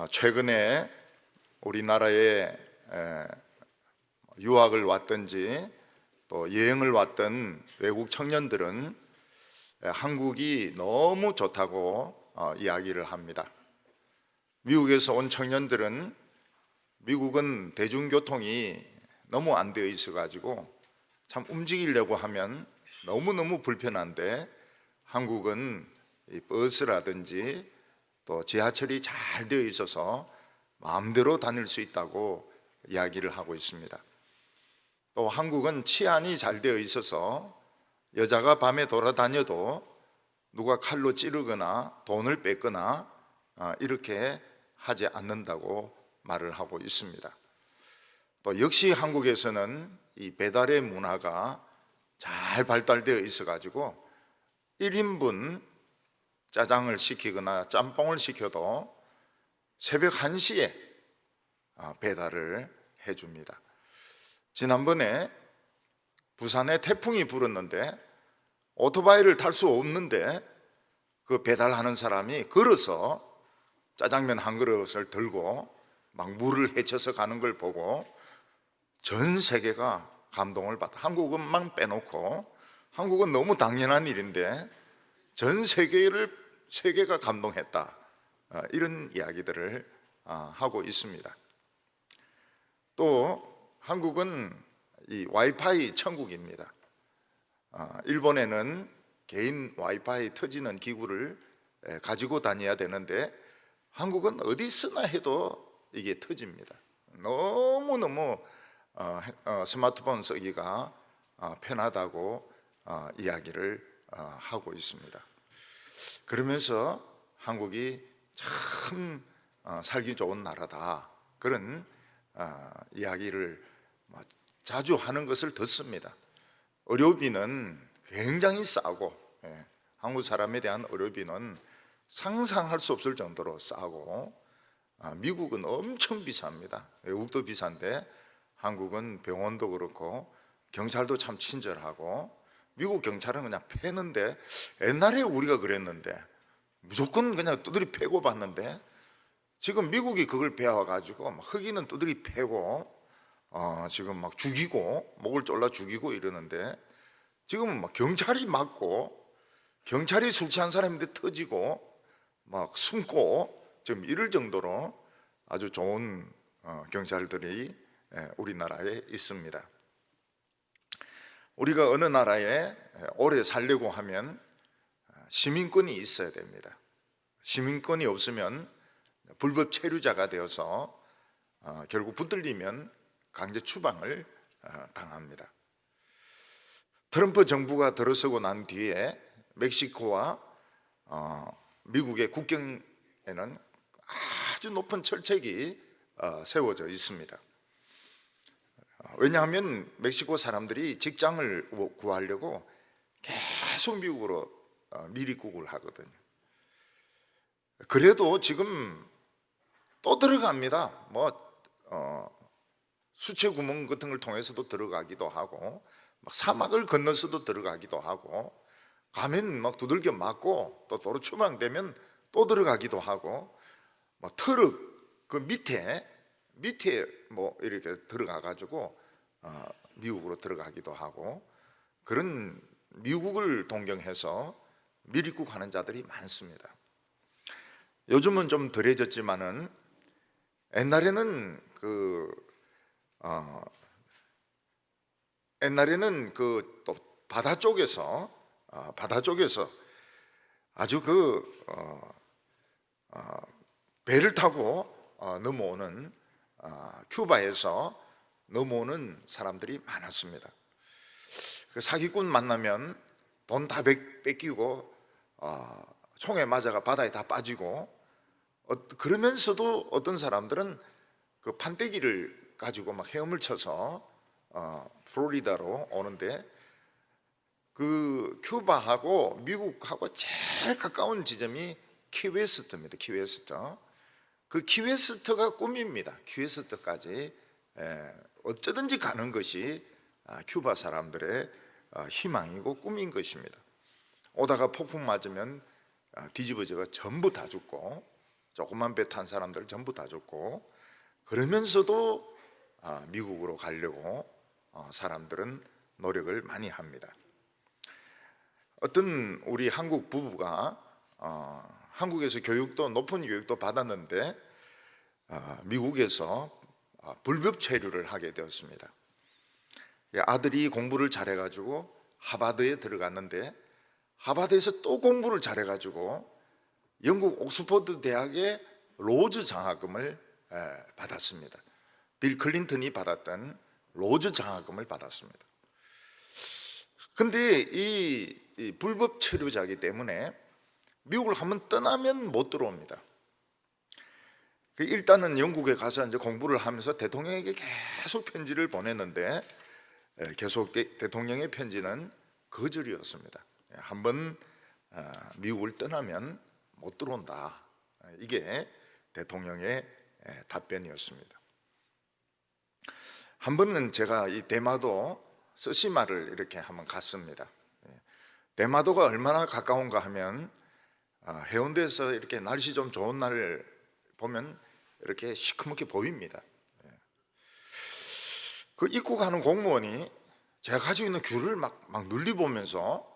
최근에 우리나라에 유학을 왔든지 또 여행을 왔던 외국 청년들은 한국이 너무 좋다고 이야기를 합니다. 미국에서 온 청년들은 미국은 대중교통이 너무 안 되어 있어 가지고 참 움직이려고 하면 너무너무 불편한데, 한국은 이 버스라든지 또 지하철이 잘 되어 있어서 마음대로 다닐 수 있다고 이야기를 하고 있습니다. 또 한국은 치안이 잘 되어 있어서 여자가 밤에 돌아다녀도 누가 칼로 찌르거나 돈을 뺏거나 이렇게 하지 않는다고 말을 하고 있습니다. 또 역시 한국에서는 이 배달의 문화가 잘 발달되어 있어 가지고 1인분 짜장을 시키거나 짬뽕을 시켜도 새벽 1시에 배달을 해줍니다. 지난번에 부산에 태풍이 불었는데 오토바이를 탈 수 없는데 그 배달하는 사람이 걸어서 짜장면 한 그릇을 들고 막 물을 헤쳐서 가는 걸 보고 전 세계가 감동을 받아. 한국은만 빼놓고, 한국은 너무 당연한 일인데 전 세계가 감동했다, 이런 이야기들을 하고 있습니다. 또 한국은 이 와이파이 천국입니다. 일본에는 개인 와이파이 터지는 기구를 가지고 다녀야 되는데 한국은 어디 쓰나 해도 이게 터집니다. 너무너무 스마트폰 쓰기가 편하다고 이야기를 하고 있습니다. 그러면서 한국이 참 살기 좋은 나라다, 그런 이야기를 자주 하는 것을 듣습니다. 의료비는 굉장히 싸고, 한국 사람에 대한 의료비는 상상할 수 없을 정도로 싸고, 미국은 엄청 비쌉니다. 외국도 비싼데 한국은 병원도 그렇고 경찰도 참 친절하고, 미국 경찰은 그냥 패는데, 옛날에 우리가 그랬는데 무조건 그냥 두드리 패고 봤는데 지금 미국이 그걸 배워가지고 흑인은 두드리 패고 지금 막 죽이고, 목을 졸라 죽이고 이러는데, 지금은 막 경찰이 맞고, 경찰이 술 취한 사람인데 터지고 막 숨고, 지금 이럴 정도로 아주 좋은 경찰들이 우리나라에 있습니다. 우리가 어느 나라에 오래 살려고 하면 시민권이 있어야 됩니다. 시민권이 없으면 불법 체류자가 되어서 결국 붙들리면 강제 추방을 당합니다. 트럼프 정부가 들어서고 난 뒤에 멕시코와 미국의 국경에는 아주 높은 철책이 세워져 있습니다. 왜냐하면 멕시코 사람들이 직장을 구하려고 계속 미국으로 미리국을 하거든요. 그래도 지금 또 들어갑니다. 수채구멍 같은 걸 통해서도 들어가기도 하고, 막 사막을 건너서도 들어가기도 하고, 가면 막 두들겨 맞고 또 도로 추방되면 또 들어가기도 하고, 막 트럭 그 밑에 뭐 이렇게 들어가 가지고 미국으로 들어가기도 하고, 그런 미국을 동경해서 미리국 하는 자들이 많습니다. 요즘은 좀 덜해졌지만은 옛날에는 또 바다 쪽에서 아주 배를 타고 넘어오는, 큐바에서 넘어오는 사람들이 많았습니다. 사기꾼 만나면 돈 다 뺏기고 총에 맞아가 바다에 다 빠지고, 그러면서도 어떤 사람들은 그 판때기를 가지고 막 헤엄을 쳐서 플로리다로 오는데, 그 큐바하고 미국하고 제일 가까운 지점이 키웨스트입니다. 그 키웨스트가 꿈입니다. 키웨스트까지 어쩌든지 가는 것이 큐바 사람들의 희망이고 꿈인 것입니다. 오다가 폭풍 맞으면 뒤집어져가 전부 다 죽고, 조그만 배 탄 사람들 전부 다 죽고, 그러면서도 미국으로 가려고 사람들은 노력을 많이 합니다. 어떤 우리 한국 부부가 한국에서 교육도 높은 교육도 받았는데 미국에서 불법 체류를 하게 되었습니다. 아들이 공부를 잘해가지고 하버드에 들어갔는데 하버드에서 또 공부를 잘해가지고 영국 옥스퍼드 대학의 로즈 장학금을 받았습니다. 빌 클린턴이 받았던 로즈 장학금을 받았습니다. 근데 이 불법 체류자이기 때문에 미국을 한번 떠나면 못 들어옵니다. 일단은 영국에 가서 이제 공부를 하면서 대통령에게 계속 편지를 보냈는데 계속 대통령의 편지는 거절이었습니다. 한번 미국을 떠나면 못 들어온다. 이게 대통령의 답변이었습니다. 한 번은 제가 이 대마도 서시마를 이렇게 한번 갔습니다. 대마도가 얼마나 가까운가 하면 해운대에서 이렇게 날씨 좀 좋은 날을 보면 이렇게 시커멓게 보입니다. 그 입국하는 공무원이 제가 가지고 있는 귤을 막 눌리보면서,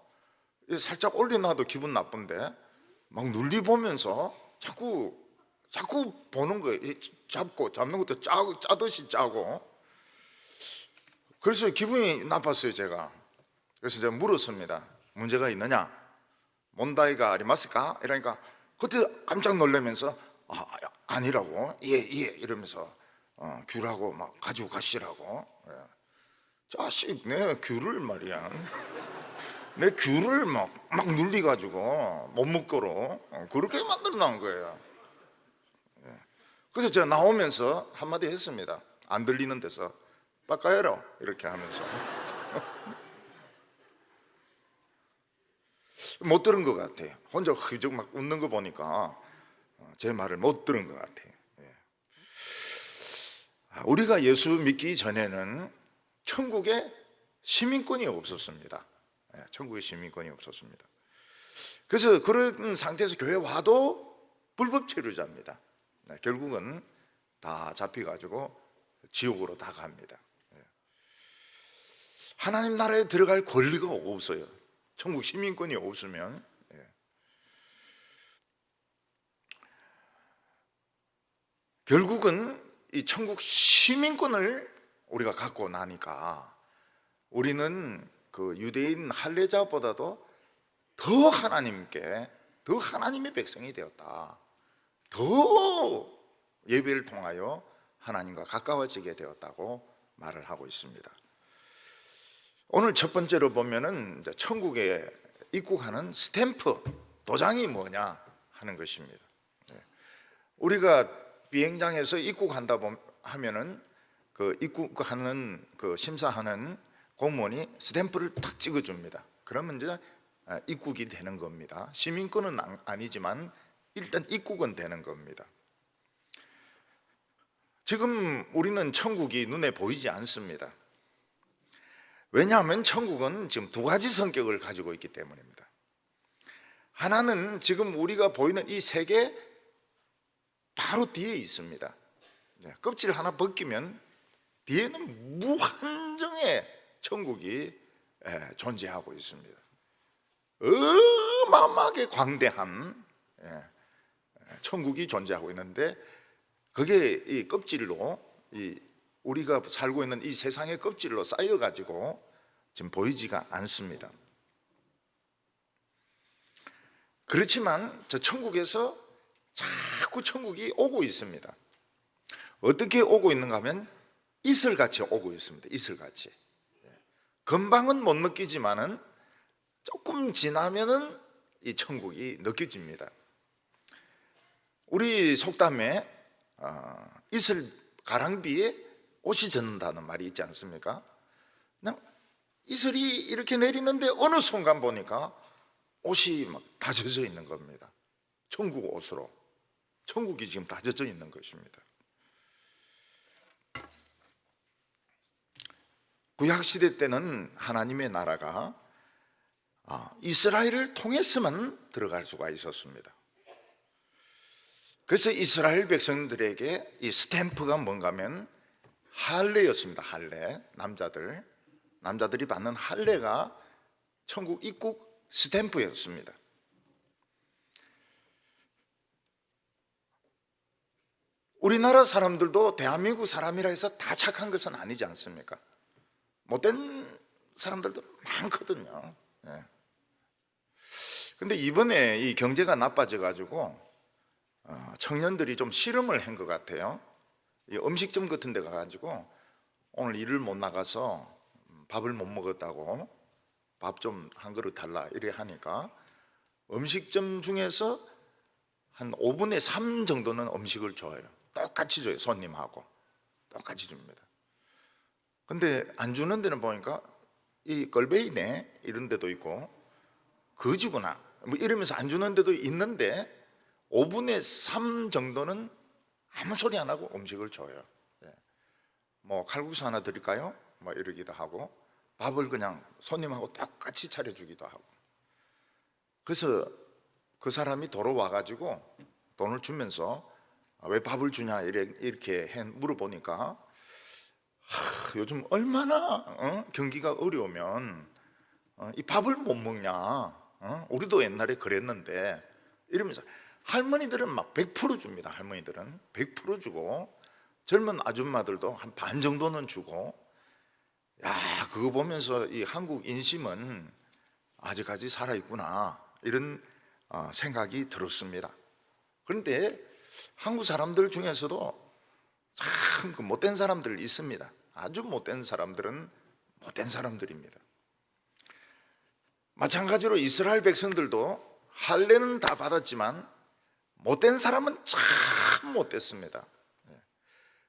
살짝 올려놔도 기분 나쁜데 막 눌리보면서 자꾸 보는 거예요. 잡는 것도 짜듯이 짜고. 그래서 기분이 나빴어요, 제가. 그래서 제가 물었습니다. 문제가 있느냐? 몬다이가 아리마스까? 이러니까 그때 깜짝 놀라면서 아니라고, 예 이러면서 귤하고 막 가지고 가시라고. 자식, 내 귤을 말이야, 내 귤을 막 눌리가지고 못 먹도록 그렇게 만들어 놓은 거예요. 그래서 제가 나오면서 한마디 했습니다. 안 들리는 데서 바꿔야로 이렇게 하면서. 못 들은 것 같아요. 혼자 흐적 막 웃는 거 보니까 제 말을 못 들은 것 같아요. 우리가 예수 믿기 전에는 천국에 시민권이 없었습니다. 천국에 시민권이 없었습니다. 그래서 그런 상태에서 교회 와도 불법 체류자입니다. 결국은 다 잡혀가지고 지옥으로 다 갑니다. 하나님 나라에 들어갈 권리가 없어요. 천국 시민권이 없으면. 결국은 이 천국 시민권을 우리가 갖고 나니까 우리는 그 유대인 할례자보다도 더 하나님의 백성이 되었다. 더 예배를 통하여 하나님과 가까워지게 되었다고 말을 하고 있습니다. 오늘 첫 번째로 보면은 천국에 입국하는 스탬프, 도장이 뭐냐 하는 것입니다. 우리가 비행장에서 입국한다 하면은 그 입국하는 그 심사하는 공무원이 스탬프를 탁 찍어줍니다. 그러면 이제 입국이 되는 겁니다. 시민권은 아니지만 일단 입국은 되는 겁니다. 지금 우리는 천국이 눈에 보이지 않습니다. 왜냐하면 천국은 지금 두 가지 성격을 가지고 있기 때문입니다. 하나는 지금 우리가 보이는 이 세계 바로 뒤에 있습니다. 껍질 하나 벗기면 뒤에는 무한정의 천국이 존재하고 있습니다. 어마어마하게 광대한 천국이 존재하고 있는데, 그게 이 껍질로, 우리가 살고 있는 이 세상의 껍질로 쌓여가지고 지금 보이지가 않습니다. 그렇지만 저 천국에서 자꾸 천국이 오고 있습니다. 어떻게 오고 있는가 하면 이슬같이 오고 있습니다. 이슬같이. 금방은 못 느끼지만은 조금 지나면은 이 천국이 느껴집니다. 우리 속담에 이슬 가랑비에 옷이 젖는다는 말이 있지 않습니까? 그냥 이슬이 이렇게 내리는데 어느 순간 보니까 옷이 막 다 젖어 있는 겁니다. 천국 옷으로. 천국이 지금 다 젖어 있는 것입니다. 구약시대 때는 하나님의 나라가 이스라엘을 통해서만 들어갈 수가 있었습니다. 그래서 이스라엘 백성들에게 이 스탬프가 뭔가 하면 할례였습니다. 할례. 남자들이 받는 할례가 천국 입국 스탬프였습니다. 우리나라 사람들도 대한민국 사람이라 해서 다 착한 것은 아니지 않습니까? 못된 사람들도 많거든요. 그런데 이번에 이 경제가 나빠져 가지고 청년들이 좀 실험을 한 것 같아요. 이 음식점 같은 데 가가지고 오늘 일을 못 나가서 밥을 못 먹었다고 밥 좀 한 그릇 달라 이래 하니까 음식점 중에서 한 5분의 3 정도는 음식을 줘요. 똑같이 줘요. 손님하고 똑같이 줍니다. 근데 안 주는 데는 보니까 이 걸베이네 이런 데도 있고 거지구나 뭐 이러면서 안 주는 데도 있는데 5분의 3 정도는 아무 소리 안 하고 음식을 줘요. 뭐 칼국수 하나 드릴까요? 뭐 이러기도 하고 밥을 그냥 손님하고 똑같이 차려주기도 하고. 그래서 그 사람이 도로 와가지고 돈을 주면서 왜 밥을 주냐 이렇게 물어보니까 요즘 얼마나 경기가 어려우면 이 밥을 못 먹냐, 우리도 옛날에 그랬는데 이러면서 할머니들은 막 100% 줍니다. 할머니들은 100% 주고 젊은 아줌마들도 한 반 정도는 주고. 야, 그거 보면서 이 한국 인심은 아직까지 살아있구나 이런 생각이 들었습니다. 그런데 한국 사람들 중에서도 참 그 못된 사람들 있습니다. 아주 못된 사람들은 못된 사람들입니다. 마찬가지로 이스라엘 백성들도 할례는 다 받았지만 못된 사람은 참 못됐습니다.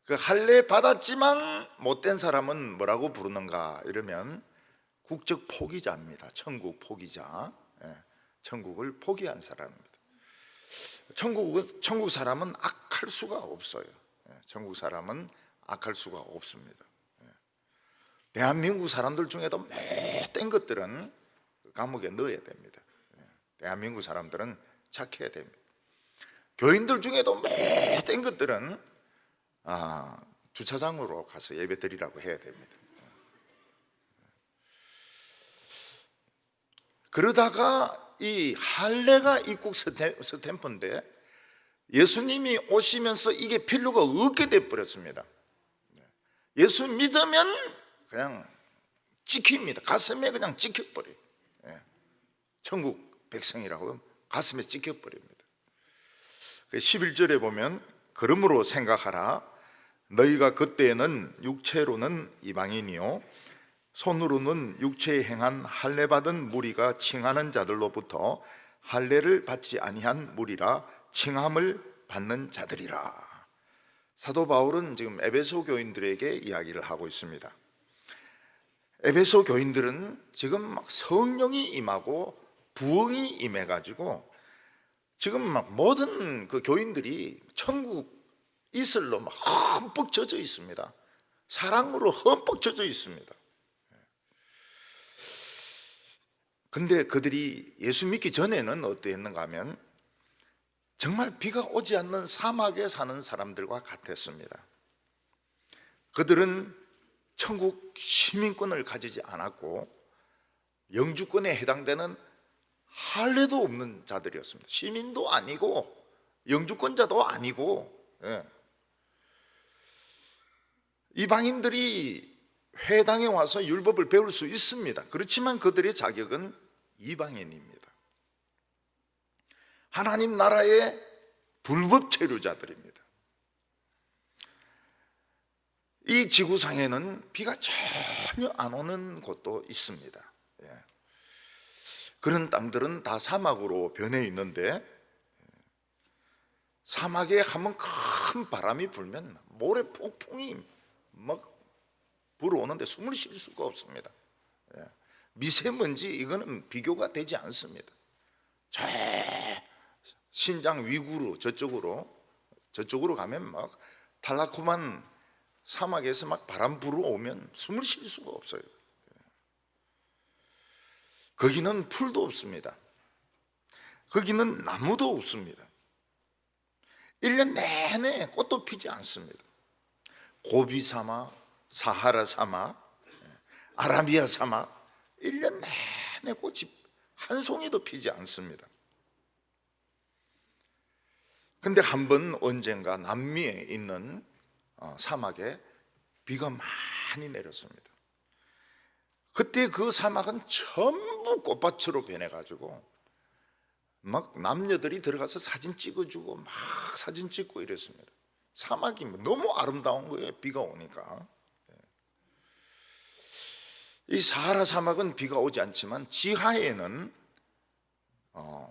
그 할례 받았지만 못된 사람은 뭐라고 부르는가 이러면 국적 포기자입니다. 천국 포기자. 천국을 포기한 사람입니다. 천국 사람은 악할 수가 없어요. 천국 사람은 악할 수가 없습니다. 대한민국 사람들 중에도 못된 것들은 감옥에 넣어야 됩니다. 대한민국 사람들은 착해야 됩니다. 교인들 중에도 못된 것들은 주차장으로 가서 예배 드리라고 해야 됩니다. 그러다가 이 할례가 입국 스탬프인데 예수님이 오시면서 이게 필요가 없게 돼버렸습니다. 예수 믿으면 그냥 찍힙니다. 가슴에 그냥 찍혀버려요. 천국 백성이라고 가슴에 찍혀버립니다. 11절에 보면 그러므로 생각하라. 너희가 그때에는 육체로는 이방인이요 손으로는 육체에 행한 할례 받은 무리가 칭하는 자들로부터 할례를 받지 아니한 무리라 칭함을 받는 자들이라. 사도 바울은 지금 에베소 교인들에게 이야기를 하고 있습니다. 에베소 교인들은 지금 막 성령이 임하고 부흥이 임해가지고 지금 막 모든 그 교인들이 천국 이슬로 막 흠뻑 젖어 있습니다. 사랑으로 흠뻑 젖어 있습니다. 근데 그들이 예수 믿기 전에는 어떠했는가 하면 정말 비가 오지 않는 사막에 사는 사람들과 같았습니다. 그들은 천국 시민권을 가지지 않았고 영주권에 해당되는 할례도 없는 자들이었습니다. 시민도 아니고 영주권자도 아니고. 이방인들이 회당에 와서 율법을 배울 수 있습니다. 그렇지만 그들의 자격은 이방인입니다. 하나님 나라의 불법 체류자들입니다. 이 지구상에는 비가 전혀 안 오는 곳도 있습니다. 그런 땅들은 다 사막으로 변해 있는데 사막에 한번 큰 바람이 불면 모래 폭풍이 막 불어오는데 숨을 쉴 수가 없습니다. 미세먼지 이거는 비교가 되지 않습니다. 저 신장 위구르 저쪽으로 가면 막 탈라코만 사막에서 막 바람 불어오면 숨을 쉴 수가 없어요. 거기는 풀도 없습니다. 거기는 나무도 없습니다. 1년 내내 꽃도 피지 않습니다. 고비 사막, 사하라 사막, 아라비아 사막, 1년 내내 꽃이 한 송이도 피지 않습니다. 근데 한 번 언젠가 남미에 있는 사막에 비가 많이 내렸습니다. 그때 그 사막은 전부 꽃밭으로 변해가지고 막 남녀들이 들어가서 사진 찍어주고 막 사진 찍고 이랬습니다. 사막이 너무 아름다운 거예요, 비가 오니까. 이 사하라 사막은 비가 오지 않지만 지하에는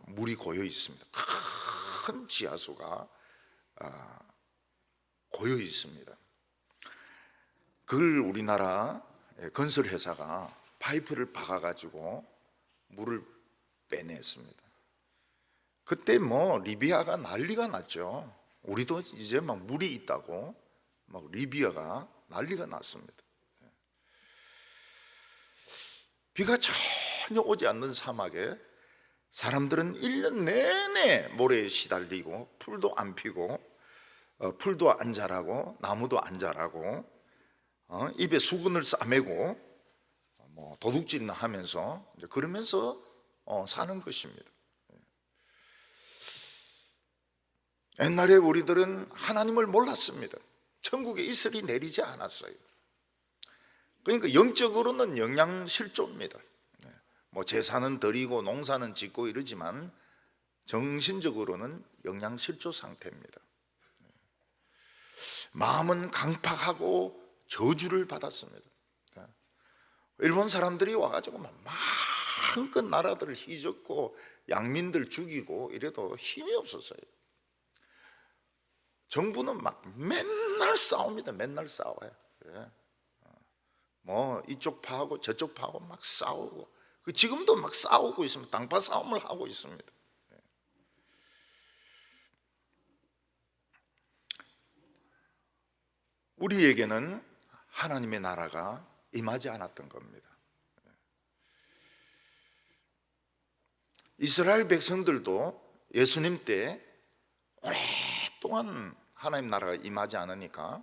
물이 고여 있습니다. 큰 지하수가 고여 있습니다. 그걸 우리나라 건설회사가 파이프를 박아가지고 물을 빼냈습니다. 그때 리비아가 난리가 났죠. 우리도 이제 막 물이 있다고 막 리비아가 난리가 났습니다. 비가 전혀 오지 않는 사막에 사람들은 1년 내내 모래에 시달리고 풀도 안 피고 풀도 안 자라고 나무도 안 자라고 입에 수건을 싸매고 도둑질이나 하면서 그러면서 사는 것입니다. 옛날에 우리들은 하나님을 몰랐습니다. 천국에 이슬이 내리지 않았어요. 그러니까 영적으로는 영양실조입니다. 제사는 드리고 농사는 짓고 이러지만 정신적으로는 영양실조 상태입니다. 마음은 강팍하고 저주를 받았습니다. 일본 사람들이 와가지고 마음껏 나라들을 휘젓고 양민들 죽이고 이래도 힘이 없었어요. 정부는 막 맨날 싸웁니다. 맨날 싸워요. 이쪽 파하고 저쪽 파하고 막 싸우고 지금도 막 싸우고 있습니다. 당파 싸움을 하고 있습니다. 우리에게는 하나님의 나라가 임하지 않았던 겁니다. 이스라엘 백성들도 예수님 때 오랫동안 하나님 나라가 임하지 않으니까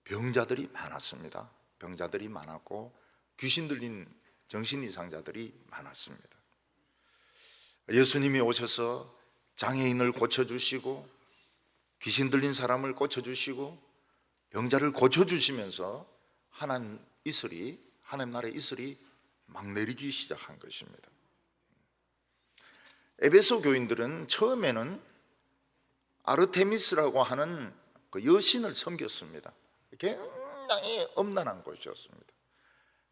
병자들이 많았습니다. 병자들이 많았고 귀신 들린 정신 이상자들이 많았습니다. 예수님이 오셔서 장애인을 고쳐주시고 귀신 들린 사람을 고쳐주시고 병자를 고쳐주시면서 하나님 나라의 이슬이 막 내리기 시작한 것입니다. 에베소 교인들은 처음에는 아르테미스라고 하는 그 여신을 섬겼습니다. 굉장히 엄란한 곳이었습니다.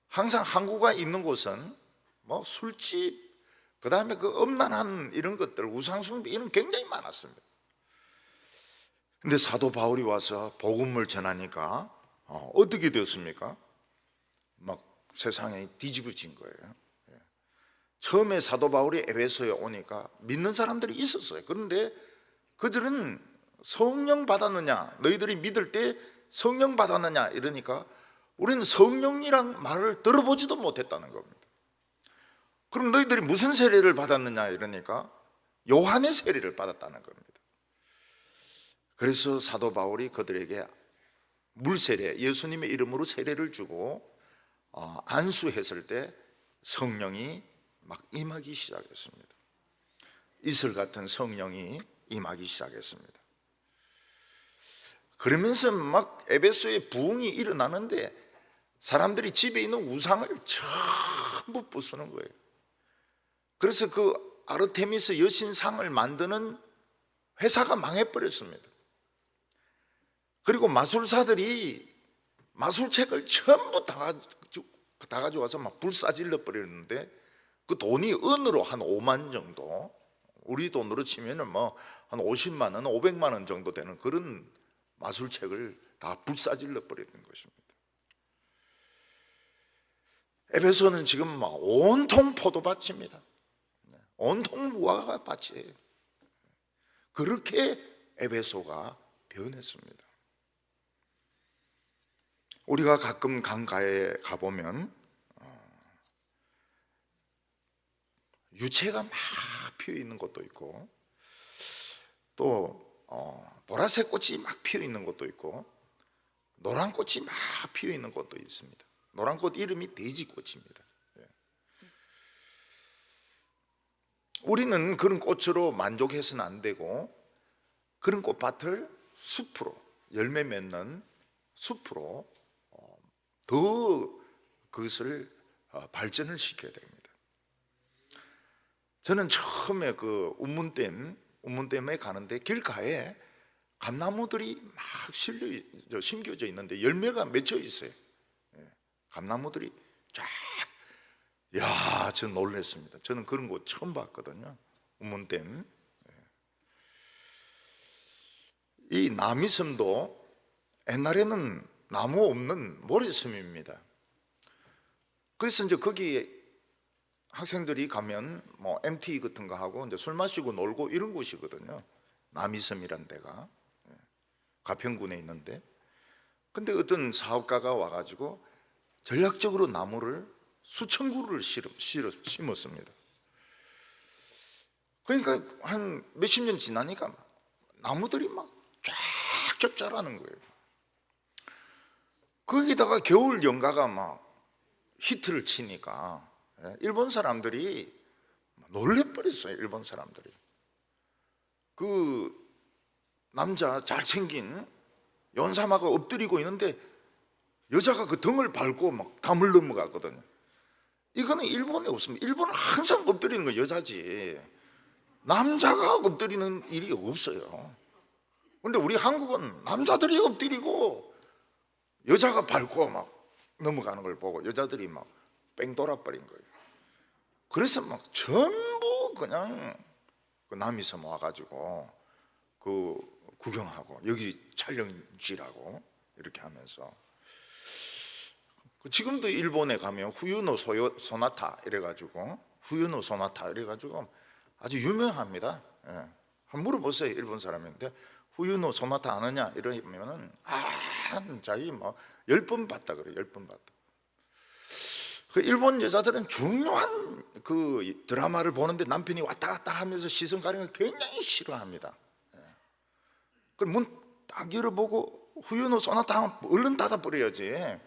항상 항구가 있는 곳은 술집, 그 다음에 그 엄란한 이런 것들, 우상숭배 이런 굉장히 많았습니다. 근데 사도 바울이 와서 복음을 전하니까 어떻게 되었습니까? 막 세상이 뒤집어진 거예요. 처음에 사도 바울이 에베소에 오니까 믿는 사람들이 있었어요. 그런데 그들은 성령 받았느냐, 너희들이 믿을 때 성령 받았느냐 이러니까 우리는 성령이란 말을 들어보지도 못했다는 겁니다. 그럼 너희들이 무슨 세례를 받았느냐 이러니까 요한의 세례를 받았다는 겁니다. 그래서 사도 바울이 그들에게 물세례, 예수님의 이름으로 세례를 주고 안수했을 때 성령이 막 임하기 시작했습니다. 이슬 같은 성령이 임하기 시작했습니다. 그러면서 막 에베소에 부흥이 일어나는데 사람들이 집에 있는 우상을 전부 부수는 거예요. 그래서 그 아르테미스 여신상을 만드는 회사가 망해버렸습니다. 그리고 마술사들이 마술책을 전부 다 가져와서 막 불사질러 버렸는데 그 돈이 은으로 한 5만 정도, 우리 돈으로 치면은 한 50만 원, 500만 원 정도 되는 그런 마술책을 다 불사질러 버리는 것입니다. 에베소는 지금 온통 포도밭입니다. 온통 무화과 밭이에요. 그렇게 에베소가 변했습니다. 우리가 가끔 강가에 가보면 유채가 막 피어 있는 것도 있고 또 보라색 꽃이 막 피어 있는 곳도 있고 노란 꽃이 막 피어 있는 곳도 있습니다. 노란 꽃 이름이 돼지꽃입니다. 우리는 그런 꽃으로 만족해서는 안 되고 그런 꽃밭을 숲으로, 열매 맺는 숲으로 더 그것을 발전을 시켜야 됩니다. 저는 처음에 그 운문댐에 가는데 길가에 감나무들이 막 심겨져 있는데 열매가 맺혀 있어요. 감나무들이 쫙, 야, 저 놀랐습니다. 저는 그런 거 처음 봤거든요. 운문댐. 이 남이섬도 옛날에는 나무 없는 모래섬입니다. 그래서 이제 거기 학생들이 가면 뭐 MT 같은 거 하고 이제 술 마시고 놀고 이런 곳이거든요. 남이섬이란 데가 가평군에 있는데, 근데 어떤 사업가가 와가지고 전략적으로 나무를 수천 그루를 심었습니다. 그러니까 한 몇십 년 지나니까 나무들이 막 쫙쫙 자라는 거예요. 거기다가 겨울 연가가 막 히트를 치니까 일본 사람들이 놀래버렸어요. 일본 사람들이. 그 남자 잘생긴 연사마가 엎드리고 있는데 여자가 그 등을 밟고 막 담을 넘어가거든요. 이거는 일본에 없습니다. 일본은 항상 엎드리는 거 여자지 남자가 엎드리는 일이 없어요. 근데 우리 한국은 남자들이 엎드리고 여자가 밟고 막 넘어가는 걸 보고 여자들이 막 뺑 돌아버린 거예요. 그래서 막 전부 그냥 그 남이섬 와가지고 그 구경하고 여기 촬영지라고 이렇게 하면서, 지금도 일본에 가면 후유노 소나타 이래가지고 아주 유명합니다. 한번 물어보세요. 일본 사람인데 후유노 소나타 아느냐 이러면은 자기 뭐 10번 봤다 그래요. 10번 봤다. 그 일본 여자들은 중요한 그 드라마를 보는데 남편이 왔다 갔다 하면서 시선 가리는 걸 굉장히 싫어합니다. 그럼 문 딱 열어보고 후유노 소나타 하면 얼른 닫아버려야지.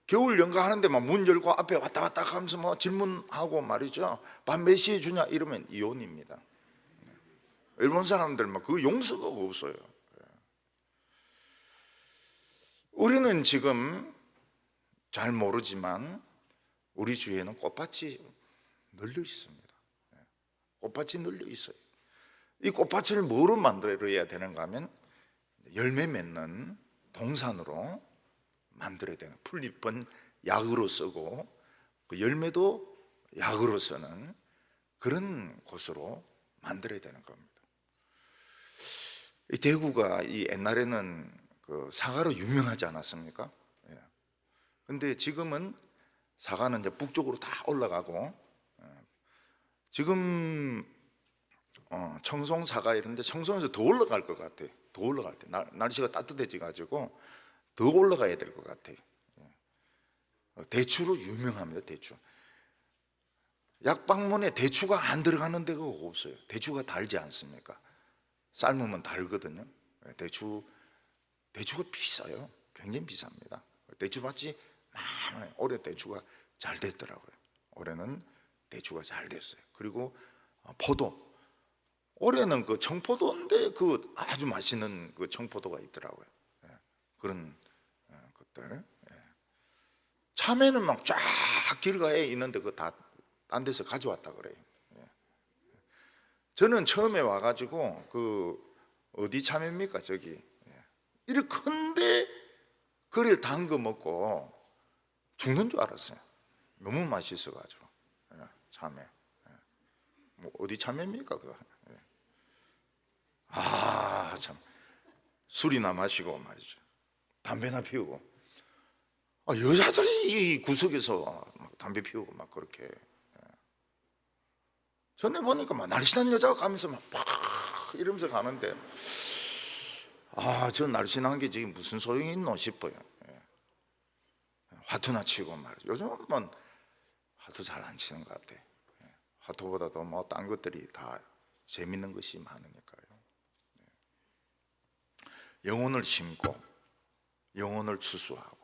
겨울 연가 하는데 막 문 열고 앞에 왔다 갔다 하면서 뭐 질문하고 말이죠. 밥 몇 시에 주냐 이러면 이혼입니다. 일본 사람들 막 그 용서가 없어요. 우리는 지금 잘 모르지만 우리 주위에는 꽃밭이 널려 있습니다. 꽃밭이 널려 있어요. 이 꽃밭을 뭐로 만들어야 되는가 하면 열매 맺는 동산으로 만들어야 되는, 풀잎은 약으로 쓰고 그 열매도 약으로 쓰는 그런 곳으로 만들어야 되는 겁니다. 이 대구가 이 옛날에는 그 사과로 유명하지 않았습니까? 근데 지금은 사과는 이제 북쪽으로 다 올라가고, 지금 청송 사과 이런데 청송에서 더 올라갈 것 같아요. 더 올라갈 때 날씨가 따뜻해져 가지고 더 올라가야 될 것 같아요. 대추로 유명합니다. 대추. 약방문에 대추가 안 들어가는 데가 없어요. 대추가 달지 않습니까? 삶으면 달거든요. 대추가 비싸요. 굉장히 비쌉니다. 대추밭이 많아요. 올해 대추가 잘 됐더라고요. 올해는 대추가 잘 됐어요. 그리고 포도. 올해는 그 청포도인데 그 아주 맛있는 그 청포도가 있더라고요. 그런 것들. 참외는 막 쫙 길가에 있는데 그 다 딴 데서 가져왔다 그래요. 저는 처음에 와가지고 그 어디 참외입니까 저기 이렇게 큰데 그래 담궈 먹고 죽는 줄 알았어요. 너무 맛있어가지고. 참외. 뭐 어디 참외입니까 그거. 참 술이나 마시고 말이죠. 담배나 피우고. 여자들이 이 구석에서 막 담배 피우고 막 그렇게. 전에 보니까 막 날씬한 여자가 가면서 막 이러면서 가는데, 저 날씬한 게 지금 무슨 소용이 있노 싶어요. 화투나 치고 말이죠. 요즘은 뭐 화투 잘 안 치는 것 같아. 화투보다도 뭐 딴 것들이 다 재밌는 것이 많으니까요. 영혼을 심고 영혼을 추수하고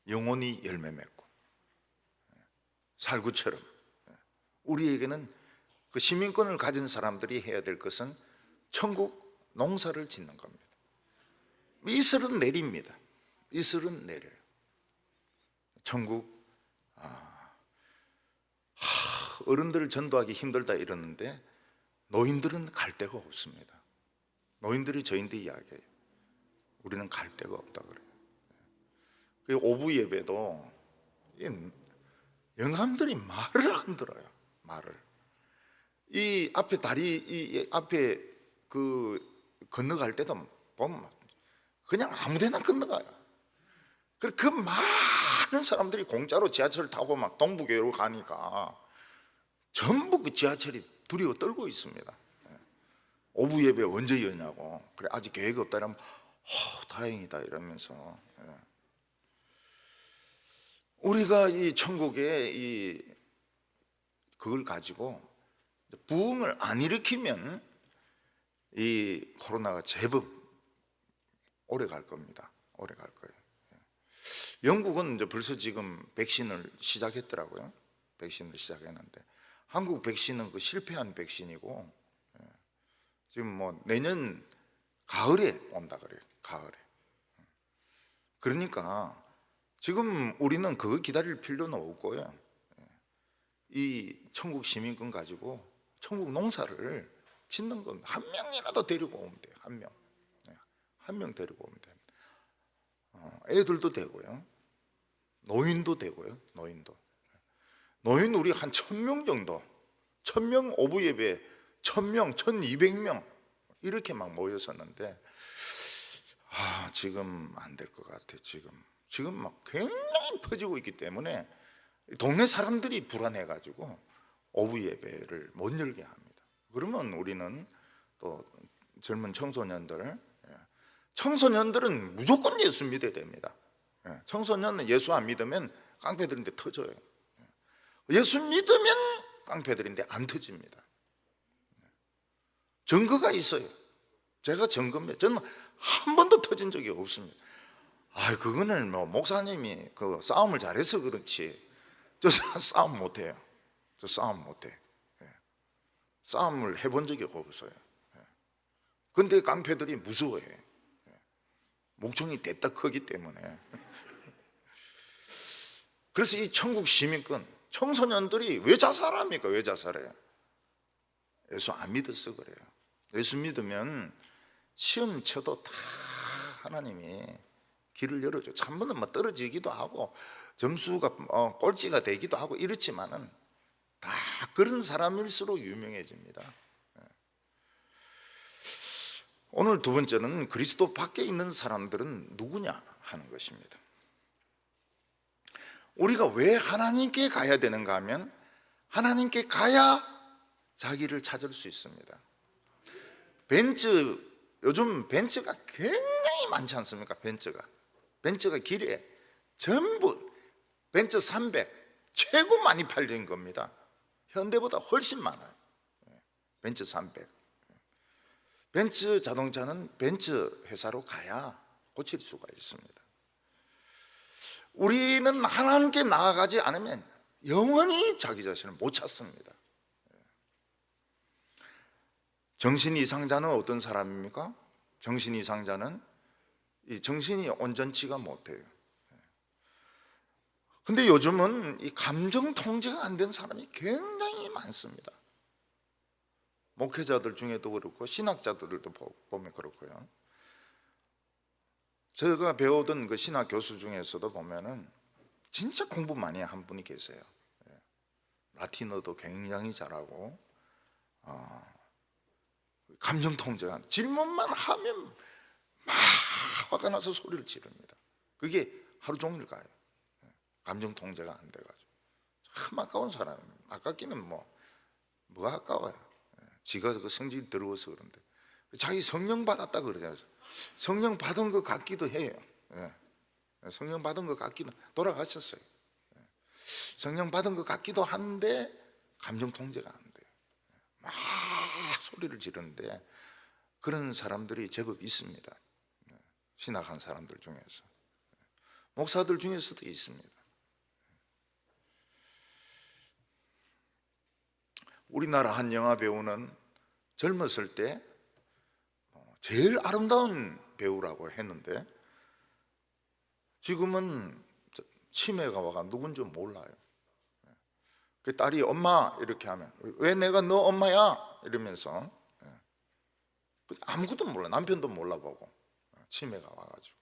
영혼이 열매 맺고 살구처럼 우리에게는 그 시민권을 가진 사람들이 해야 될 것은 천국 농사를 짓는 겁니다. 이슬은 내립니다. 이슬은 내려요. 천국 어른들을 전도하기 힘들다 이러는데 노인들은 갈 데가 없습니다. 노인들이 저희한테 이야기해요. 우리는 갈 데가 없다 그래요. 오부 예배도 영감들이 말을 안 들어요. 말을. 이 앞에 다리 이 앞에 그 건너갈 때도 보면 그냥 아무데나 건너가요. 그 많은 사람들이 공짜로 지하철 타고 막 동부교회로 가니까 전부 그 지하철이 두려워 떨고 있습니다. 오부 예배 언제 여냐고. 그래 아직 계획 없다 이러면 다행이다 이러면서 우리가 이 천국에 이 그걸 가지고 부흥을 안 일으키면 이 코로나가 제법 오래 갈 겁니다. 오래 갈 거예요. 영국은 이제 벌써 지금 백신을 시작했더라고요. 백신을 시작했는데 한국 백신은 그 실패한 백신이고 지금 뭐 내년 가을에 온다 그래요. 가을에. 그러니까 지금 우리는 그거 기다릴 필요는 없고요. 이 천국 시민권 가지고 천국 농사를 짓는 겁니다. 한 명이라도 데리고 오면 돼요. 한 명. 한 명 데리고 오면 됩니다. 애들도 되고요. 노인도 되고요. 노인 우리 한 1000명 정도. 1000명 오부 예배 1000명, 1200명 이렇게 막 모였었는데 지금 안 될 것 같아요. 지금 막 굉장히 퍼지고 있기 때문에 동네 사람들이 불안해가지고 오부 예배를 못 열게 합니다. 그러면 우리는 또 젊은 청소년들은 무조건 예수 믿어야 됩니다. 청소년은 예수 안 믿으면 깡패들인데 터져요. 예수 믿으면 깡패들인데 안 터집니다. 증거가 있어요. 제가 증거입니다. 저는 한 번도 터진 적이 없습니다. 그거는 뭐 목사님이 그 싸움을 잘해서 그렇지 저 싸움 못해요. 저 싸움 못해. 싸움을 해본 적이 없어요. 근데 깡패들이 무서워해. 목청이 대딱 크기 때문에. 그래서 이 천국 시민권 청소년들이 왜 자살합니까? 왜 자살해요? 예수 안 믿어서 그래요. 예수 믿으면 시험 쳐도 다 하나님이 길을 열어줘. 한 번은 뭐 떨어지기도 하고 점수가 꼴찌가 되기도 하고 이렇지만은 다 그런 사람일수록 유명해집니다. 오늘 두 번째는 그리스도 밖에 있는 사람들은 누구냐 하는 것입니다. 우리가 왜 하나님께 가야 되는가 하면 하나님께 가야 자기를 찾을 수 있습니다. 요즘 벤츠가 굉장히 많지 않습니까? 벤츠가 길에 전부 벤츠 300 최고 많이 팔린 겁니다. 현대보다 훨씬 많아요. 벤츠 300. 벤츠 자동차는 벤츠 회사로 가야 고칠 수가 있습니다. 우리는 하나님께 나아가지 않으면 영원히 자기 자신을 못 찾습니다. 정신 이상자는 어떤 사람입니까? 정신 이상자는 이 정신이 온전치가 못해요. 근데 요즘은 이 감정 통제가 안 된 사람이 굉장히 많습니다. 목회자들 중에도 그렇고 신학자들도 보면 그렇고요. 제가 배우던 그 신학 교수 중에서도 보면은 진짜 공부 많이 한 분이 계세요. 라틴어도 굉장히 잘하고 감정 통제가 질문만 하면 막 화가 나서 소리를 지릅니다. 그게 하루 종일 가요. 감정 통제가 안 돼가지고 참 아까운 사람. 아깝기는 뭐가 아까워요. 지가 그 성질이 더러워서 그런데 자기 성령 받았다 그러잖아요. 성령 받은 것 같기도 해요. 성령 받은 것 같기도 돌아가셨어요. 성령 받은 것 같기도 한데 감정 통제가 안 돼요. 막 소리를 지르는데 그런 사람들이 제법 있습니다. 신학한 사람들 중에서, 목사들 중에서도 있습니다. 우리나라 한 영화 배우는 젊었을 때 제일 아름다운 배우라고 했는데 지금은 치매가 와가 누군지 몰라요. 그 딸이 엄마 이렇게 하면 왜 내가 너 엄마야 이러면서 아무것도 몰라, 남편도 몰라보고 치매가 와가지고.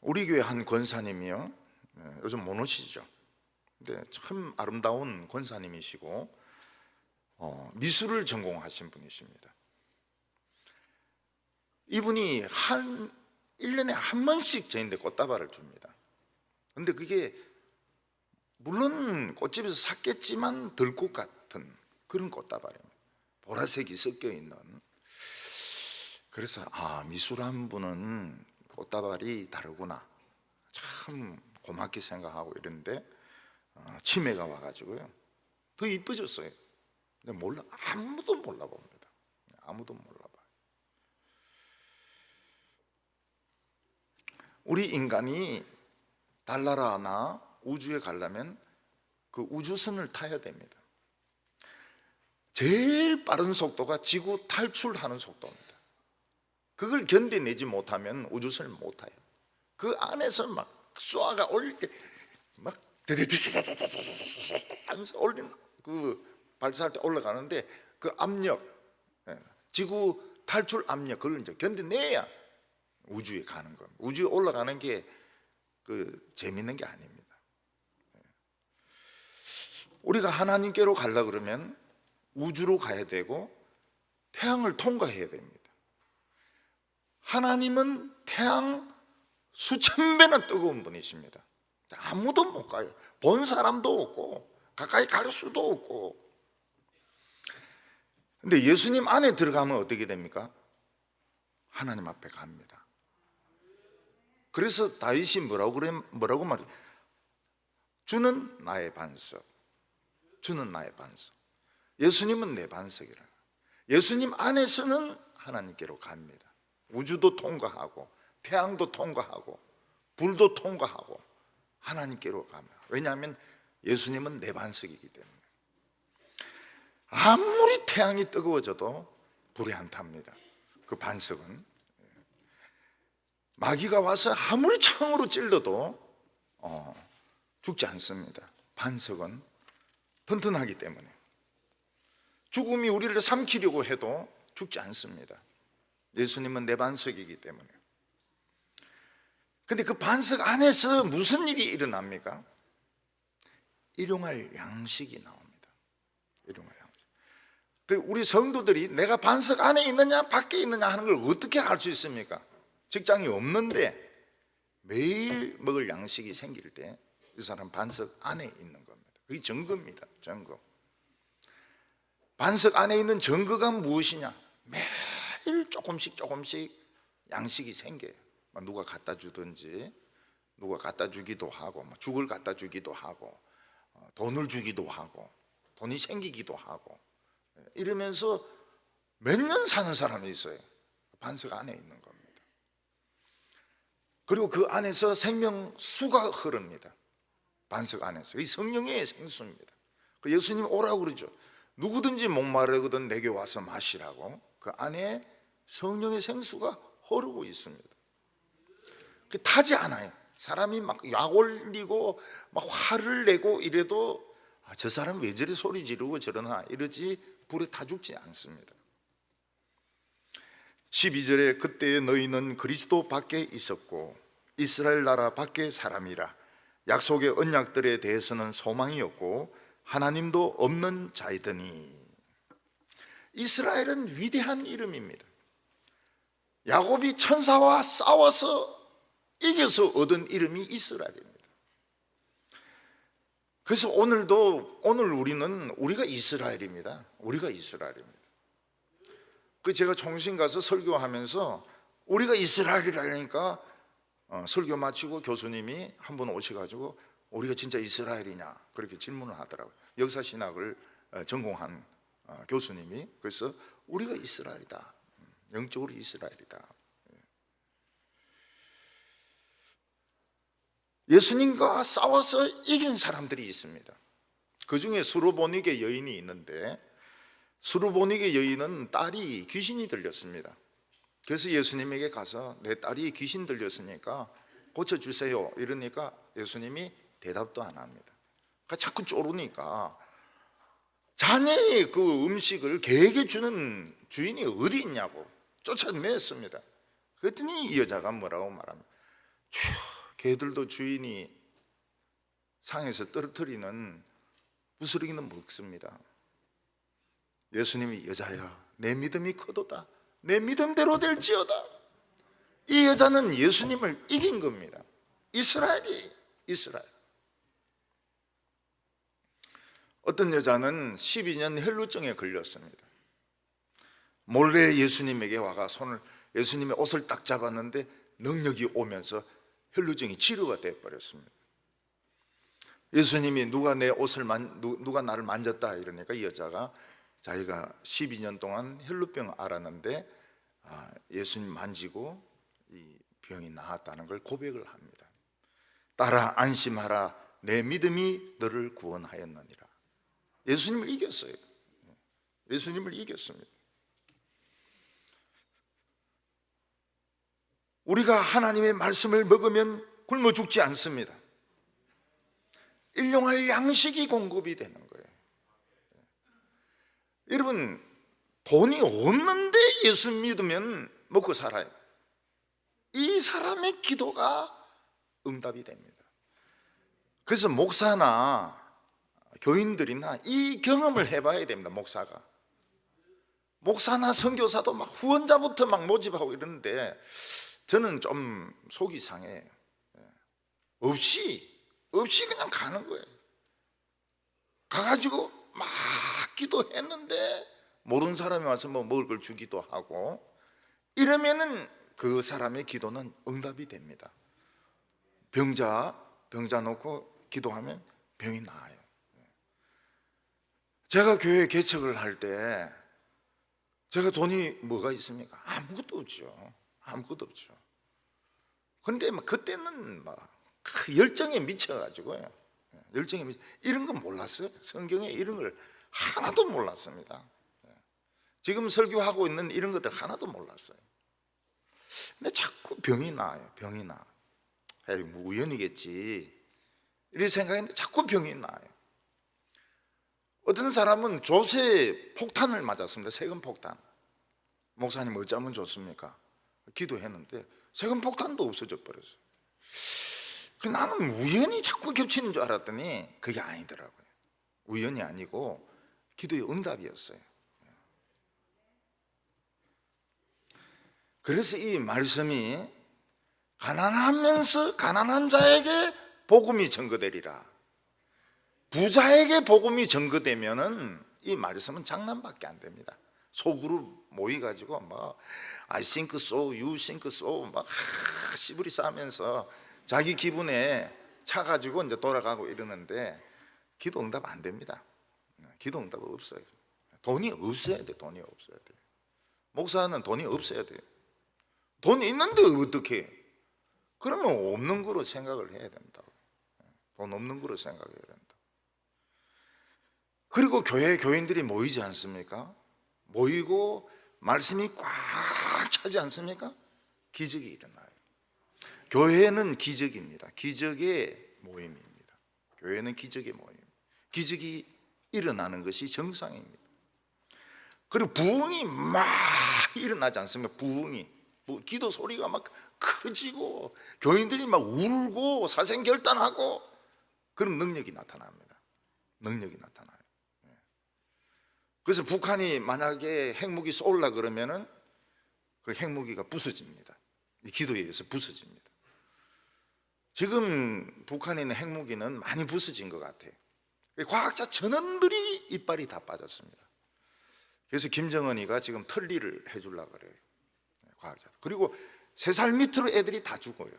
우리 교회 한 권사님이요, 요즘 못 오시죠. 근데 참 아름다운 권사님이시고 미술을 전공하신 분이십니다. 이분이 1년에 한 번씩 저희한테 꽃다발을 줍니다. 근데 그게 물론 꽃집에서 샀겠지만 들꽃 같은 그런 꽃다발입니다. 보라색이 섞여 있는. 그래서 미술한 분은 꽃다발이 다르구나, 참 고맙게 생각하고 이랬는데 치매가 와가지고요 더 이뻐졌어요. 근데 몰라, 아무도 몰라봅니다. 아무도 몰라봐요. 우리 인간이 달나라나 우주에 가려면 그 우주선을 타야 됩니다. 제일 빠른 속도가 지구 탈출하는 속도입니다. 그걸 견뎌내지 못하면 우주선을 못 타요. 그 안에서 막 쏘아가 올릴 때 막 하면서 올린 그 발사할 때 올라가는데 그 압력, 지구 탈출 압력, 그걸 이제 견뎌내야 우주에 가는 겁니다. 우주에 올라가는 게 그 재밌는 게 아닙니다. 우리가 하나님께로 가려고 그러면 우주로 가야 되고 태양을 통과해야 됩니다. 하나님은 태양 수천 배나 뜨거운 분이십니다. 아무도 못 가요. 본 사람도 없고 가까이 갈 수도 없고. 근데 예수님 안에 들어가면 어떻게 됩니까? 하나님 앞에 갑니다. 그래서 다윗이 뭐라고 말해요? 주는 나의 반석, 주는 나의 반석. 예수님은 내 반석이라. 예수님 안에서는 하나님께로 갑니다. 우주도 통과하고 태양도 통과하고 불도 통과하고 하나님께로 갑니다. 왜냐하면 예수님은 내 반석이기 때문에. 아무리 태양이 뜨거워져도 불에 안 탑니다. 그 반석은. 마귀가 와서 아무리 창으로 찔러도 죽지 않습니다. 반석은 튼튼하기 때문에. 죽음이 우리를 삼키려고 해도 죽지 않습니다. 예수님은 내 반석이기 때문에. 근데 그 반석 안에서 무슨 일이 일어납니까? 일용할 양식이 나옵니다. 일용할 양식. 우리 성도들이 내가 반석 안에 있느냐 밖에 있느냐 하는 걸 어떻게 알 수 있습니까? 직장이 없는데 매일 먹을 양식이 생길 때 이 사람 반석 안에 있는 겁니다. 그게 증거입니다. 증거. 반석 안에 있는 증거가 무엇이냐? 매일 조금씩 양식이 생겨요. 누가 갖다 주든지, 누가 갖다 주기도 하고, 죽을 갖다 주기도 하고, 돈을 주기도 하고, 돈이 생기기도 하고, 이러면서 몇 년 사는 사람이 있어요. 반석 안에 있는 겁니다. 그리고 그 안에서 생명수가 흐릅니다. 반석 안에서. 이 성령의 생수입니다. 예수님 오라고 그러죠. 누구든지 목마르거든 내게 와서 마시라고. 그 안에 성령의 생수가 흐르고 있습니다. 타지 않아요. 사람이 막 약 올리고 막 화를 내고 이래도 저 사람 왜 저리 소리 지르고 저러나 이러지 불에 타 죽지 않습니다. 12절에 그때에 너희는 그리스도 밖에 있었고 이스라엘 나라 밖에 사람이라. 약속의 언약들에 대해서는 소망이 없고 하나님도 없는 자이더니. 이스라엘은 위대한 이름입니다. 야곱이 천사와 싸워서 이겨서 얻은 이름이 이스라엘입니다. 그래서 오늘 우리가 이스라엘입니다. 우리가 이스라엘입니다. 제가 총신 가서 설교하면서 우리가 이스라엘이라니까 설교 마치고 교수님이 한 번 오셔가지고 우리가 진짜 이스라엘이냐 그렇게 질문을 하더라고요. 역사신학을 전공한 교수님이. 그래서 우리가 이스라엘이다, 영적으로 이스라엘이다 예수님과 싸워서 이긴 사람들이 있습니다. 그 중에 수르보니게 여인이 있는데, 수르보니게 여인은 딸이 귀신이 들렸습니다. 그래서 예수님에게 가서 내 딸이 귀신 들렸으니까 고쳐주세요 이러니까 예수님이 대답도 안 합니다. 그러니까 자꾸 쪼르니까 자네의 그 음식을 개에게 주는 주인이 어디 있냐고 쫓아냈습니다. 그랬더니 이 여자가 뭐라고 말합니다. 개들도 주인이 상에서 떨어뜨리는 부스러기는 먹습니다. 예수님이 여자야 내 믿음이 크도다, 내 믿음대로 될지어다. 이 여자는 예수님을 이긴 겁니다. 이스라엘. 어떤 여자는 12년 혈루증에 걸렸습니다. 몰래 예수님에게 와가 손을, 예수님의 옷을 딱 잡았는데 능력이 오면서 혈루증이 치료가 되어버렸습니다. 예수님이 누가 나를 만졌다 이러니까 이 여자가 자기가 12년 동안 혈루병 앓았는데 예수님 만지고 이 병이 나았다는 걸 고백을 합니다. 딸아 안심하라, 내 믿음이 너를 구원하였느니라. 예수님을 이겼어요. 예수님을 이겼습니다. 우리가 하나님의 말씀을 먹으면 굶어 죽지 않습니다. 일용할 양식이 공급이 되는 거예요. 여러분, 돈이 없는데 예수 믿으면 먹고 살아요. 이 사람의 기도가 응답이 됩니다. 그래서 목사나 교인들이나 이 경험을 해봐야 됩니다. 목사나 선교사도 막 후원자부터 막 모집하고 이러는데 저는 좀 속이 상해요. 없이 그냥 가는 거예요. 가가지고 막 기도했는데 모르는 사람이 와서 뭐 먹을 걸 주기도 하고 이러면은 그 사람의 기도는 응답이 됩니다. 병자 놓고 기도하면 병이 나아요. 제가 교회 개척을 할 때 제가 돈이 뭐가 있습니까? 아무것도 없죠. 근데 막 그때는 막 열정에 미쳐가지고요. 이런 건 몰랐어요. 성경에 이런 걸 하나도 몰랐습니다. 지금 설교하고 있는 이런 것들 하나도 몰랐어요. 근데 자꾸 병이 나요. 에이, 뭐 우연이겠지 이렇게 생각했는데 자꾸 병이 나요. 어떤 사람은 조세 폭탄을 맞았습니다. 세금 폭탄. 목사님 어쩌면 좋습니까? 기도했는데 세금 폭탄도 없어져 버렸어요. 나는 우연히 자꾸 겹치는 줄 알았더니 그게 아니더라고요. 우연이 아니고 기도의 응답이었어요. 그래서 이 말씀이 가난하면서 가난한 자에게 복음이 전거되리라. 부자에게 복음이 전거되면은 이 말씀은 장난밖에 안 됩니다. 소그룹 모이가지고 뭐 I think so, you think so 막 씨부리 싸면서 자기 기분에 차가지고 이제 돌아가고 이러는데 기도 응답 안 됩니다. 기도 응답 없어요. 돈이 없어야 돼. 목사는 돈이 없어야 돼. 돈이 있는데 어떻게 해? 그러면 없는 거로 생각을 해야 된다. 돈 없는 거로 생각해야 된다. 그리고 교인들이 모이지 않습니까? 모이고 말씀이 꽉 차지 않습니까? 기적이 일어나요. 교회는 기적입니다. 기적의 모임입니다. 교회는 기적의 모임. 기적이 일어나는 것이 정상입니다. 그리고 부흥이 막 일어나지 않습니까? 부흥이. 기도 소리가 막 커지고 교인들이 막 울고 사생결단하고 그런 능력이 나타납니다. 그래서 북한이 만약에 핵무기 쏠라 그러면은 그 핵무기가 부서집니다. 이 기도에 의해서 부서집니다. 지금 북한에 있는 핵무기는 많이 부서진 것 같아요. 과학자 전원들이 이빨이 다 빠졌습니다. 그래서 김정은이가 지금 털리를 해주려고 그래요. 과학자. 그리고 3살 밑으로 애들이 다 죽어요.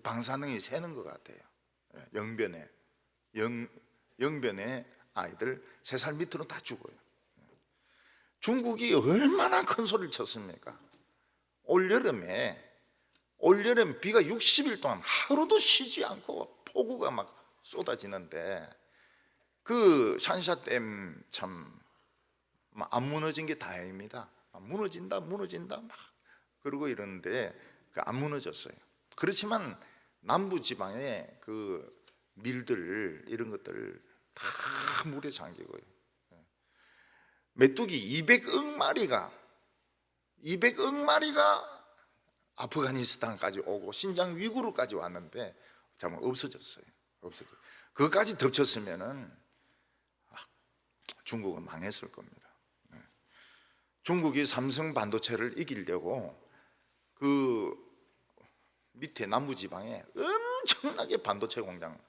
방사능이 새는 것 같아요. 영변의 아이들 3살 밑으로 다 죽어요. 중국이 얼마나 큰 소리를 쳤습니까? 올여름 비가 60일 동안 하루도 쉬지 않고 폭우가 막 쏟아지는데 그 샨샤댐 참 안 무너진 게 다행입니다. 무너진다 막 그러고 이러는데 안 무너졌어요. 그렇지만 남부 지방의 그 밀들 이런 것들 다 물에 잠기고요. 메뚜기 200억 마리가 아프가니스탄까지 오고 신장 위구르까지 왔는데 참 없어졌어요. 그것까지 덮쳤으면은 중국은 망했을 겁니다. 중국이 삼성 반도체를 이기려고 그 밑에 남부지방에 엄청나게 반도체 공장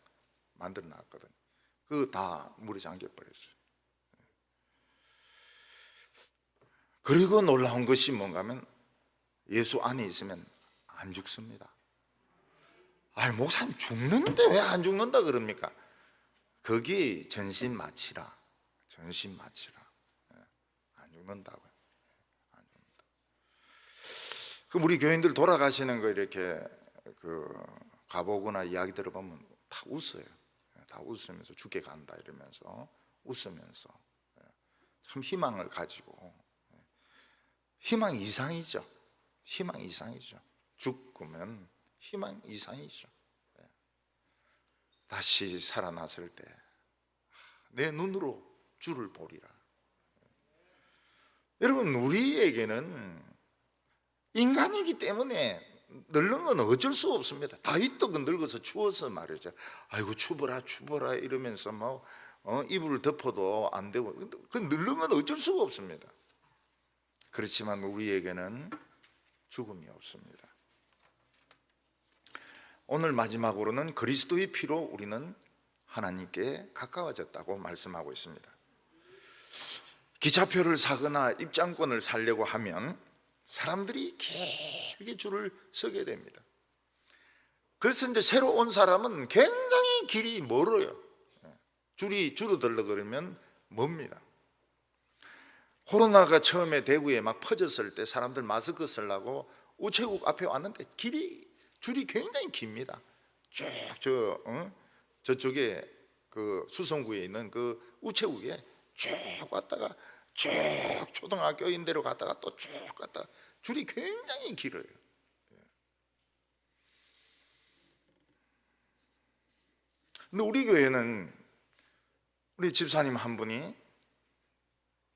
만들어 놨거든요. 그거 다 물에 잠겨 버렸어요. 그리고 놀라운 것이 뭔가 하면 예수 안에 있으면 안 죽습니다. 아니 목사님 죽는데 왜 안 죽는다 그럽니까? 거기 전신 마취라. 안 죽는다고요. 그럼 우리 교인들 돌아가시는 거 이렇게 가보거나 이야기 들어보면 다 웃어요. 다 웃으면서 죽게 간다 이러면서 웃으면서 참 희망을 가지고 희망 이상이죠. 죽으면 희망 이상이죠. 다시 살아났을 때 내 눈으로 주를 보리라. 여러분 우리에게는 인간이기 때문에 늙는 건 어쩔 수 없습니다. 다윗도 늙어서 추워서 말이죠. 아이고 추워라 이러면서 뭐 이불을 덮어도 안 되고 그 늙는 건 어쩔 수가 없습니다. 그렇지만 우리에게는 죽음이 없습니다. 오늘 마지막으로는 그리스도의 피로 우리는 하나님께 가까워졌다고 말씀하고 있습니다. 기차표를 사거나 입장권을 사려고 하면 사람들이 길게 줄을 서게 됩니다. 그래서 이제 새로 온 사람은 굉장히 길이 멀어요. 줄이 줄어들려 그러면 멉니다. 코로나가 처음에 대구에 막 퍼졌을 때 사람들 마스크 쓰려고 우체국 앞에 왔는데 줄이 굉장히 깁니다. 쭉 저쪽에 그 수성구에 있는 그 우체국에 쭉 왔다가 쭉 초등학교인대로 갔다가 또 쭉 갔다가 줄이 굉장히 길어요. 근데 우리 교회는 우리 집사님 한 분이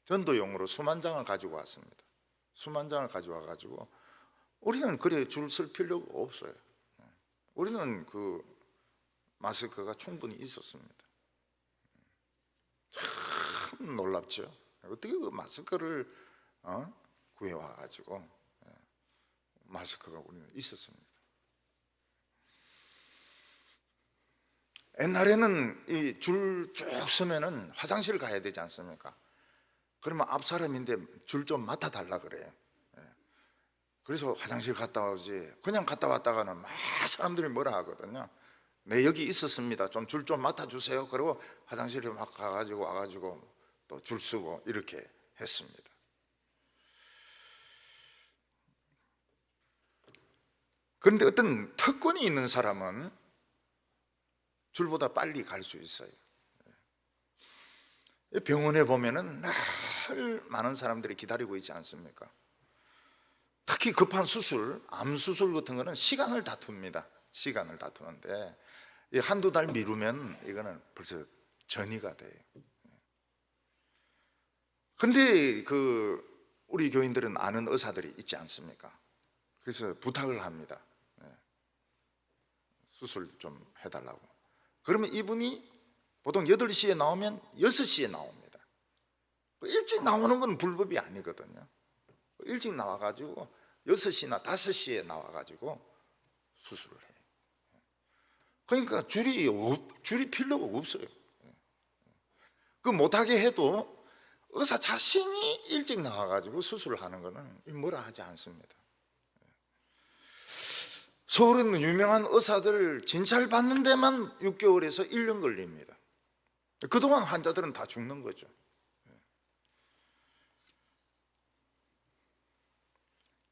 전도용으로 수만장을 가지고 왔습니다. 수만장을 가져와 가지고 우리는 그래 줄 쓸 필요가 없어요. 우리는 그 마스크가 충분히 있었습니다. 참 놀랍죠. 어떻게 그 마스크를 구해와 가지고 마스크가 우리는 있었습니다. 옛날에는 이 줄 쭉 서면은 화장실 가야 되지 않습니까? 그러면 앞 사람인데 줄 좀 맡아달라 그래요. 그래서 화장실 갔다 오지 그냥 갔다 왔다가는 막 사람들이 뭐라 하거든요. 네 여기 있었습니다. 좀 줄 좀 맡아주세요. 그리고 화장실에 막 가가지고 와가지고 또 줄 서고 이렇게 했습니다. 그런데 어떤 특권이 있는 사람은 줄보다 빨리 갈 수 있어요. 병원에 보면은 늘 많은 사람들이 기다리고 있지 않습니까? 특히 급한 수술, 암 수술 같은 거는 시간을 다툽니다. 시간을 다투는데 한두 달 미루면 이거는 벌써 전이가 돼요. 근데 우리 교인들은 아는 의사들이 있지 않습니까? 그래서 부탁을 합니다. 수술 좀 해달라고. 그러면 이분이 보통 8시에 나오면 6시에 나옵니다. 일찍 나오는 건 불법이 아니거든요. 일찍 나와가지고 6시나 5시에 나와가지고 수술을 해요. 그러니까 줄이 필요가 없어요. 그 못하게 해도 의사 자신이 일찍 나와가지고 수술을 하는 거는 뭐라 하지 않습니다. 서울에 있는 유명한 의사들 진찰 받는 데만 6개월에서 1년 걸립니다. 그동안 환자들은 다 죽는 거죠.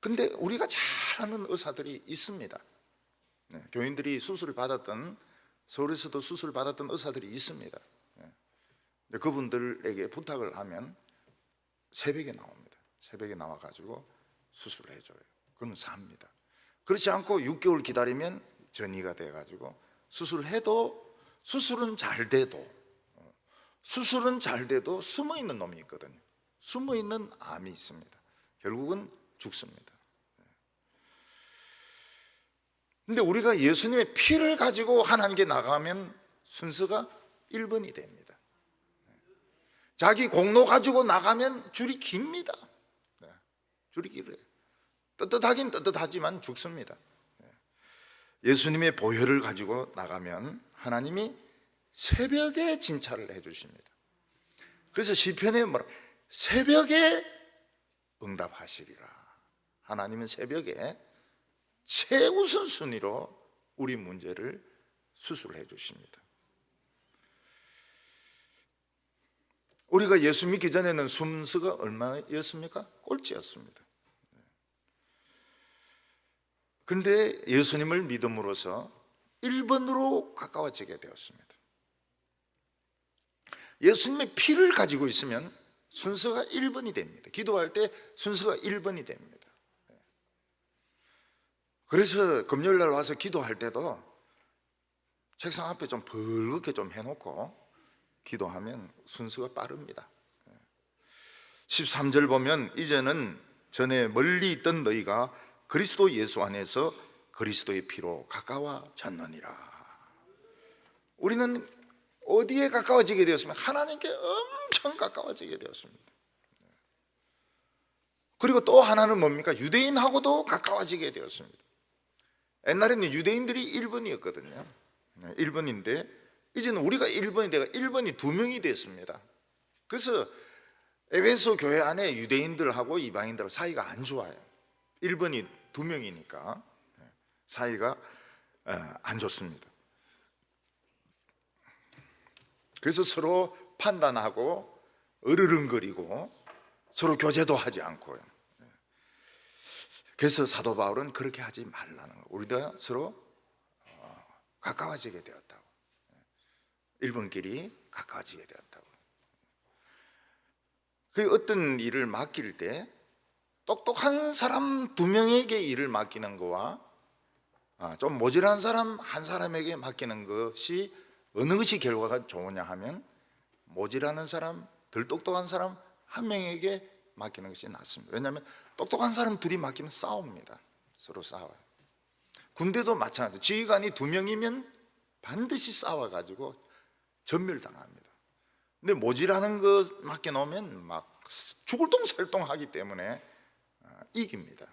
근데 우리가 잘 아는 의사들이 있습니다. 교인들이 수술을 받았던 서울에서도 수술 받았던 의사들이 있습니다. 근데 그분들에게 부탁을 하면 새벽에 나옵니다. 새벽에 나와가지고 수술을 해줘요. 그건 삽니다. 그렇지 않고 6개월 기다리면 전이가 돼가지고 수술은 잘 돼도 숨어있는 놈이 있거든요. 숨어있는 암이 있습니다. 결국은 죽습니다. 근데 우리가 예수님의 피를 가지고 하나님께 나가면 순서가 1번이 됩니다. 자기 공로 가지고 나가면 줄이 깁니다. 줄이 길어요. 떳떳하긴 떳떳하지만 죽습니다. 예수님의 보혈을 가지고 나가면 하나님이 새벽에 진찰을 해주십니다. 그래서 시편에 뭐라, 새벽에 응답하시리라. 하나님은 새벽에 최우선 순위로 우리 문제를 수술해 주십니다. 우리가 예수 믿기 전에는 순서가 얼마였습니까? 꼴찌였습니다. 그런데 예수님을 믿음으로써 1번으로 가까워지게 되었습니다. 예수님의 피를 가지고 있으면 순서가 1번이 됩니다. 기도할 때 순서가 1번이 됩니다. 그래서 금요일날 와서 기도할 때도 책상 앞에 좀 벌겋게 좀 해놓고 기도하면 순서가 빠릅니다. 13절 보면 이제는 전에 멀리 있던 너희가 그리스도 예수 안에서 그리스도의 피로 가까워졌느니라. 우리는 어디에 가까워지게 되었습니까? 하나님께 엄청 가까워지게 되었습니다. 그리고 또 하나는 뭡니까? 유대인하고도 가까워지게 되었습니다. 옛날에는 유대인들이 1번이었거든요 1번인데 이제는 우리가 1번이 되고 1번이 2명이 됐습니다. 그래서 에베소 교회 안에 유대인들하고 이방인들하고 사이가 안 좋아요. 1번이 2명이니까 사이가 안 좋습니다. 그래서 서로 판단하고 으르렁거리고 서로 교제도 하지 않고요. 그래서 사도 바울은 그렇게 하지 말라는 거예요. 우리가 서로 가까워지게 되었다고. 1번끼리 가까워지게 되었다고. 그 어떤 일을 맡길 때 똑똑한 사람 2명에게 일을 맡기는 거와 좀 모질한 사람 한 사람에게 맡기는 것이 어느 것이 결과가 좋으냐 하면 모질하는 사람, 덜 똑똑한 사람 1명에게 맡기는 것이 낫습니다. 왜냐하면 똑똑한 사람 둘이 맡기면 싸웁니다. 서로 싸워요. 군대도 마찬가지예요. 지휘관이 2명이면 반드시 싸워가지고 전멸당합니다. 근데 모질하는 거 맡겨놓으면 막 죽을 똥살똥 하기 때문에 이깁니다.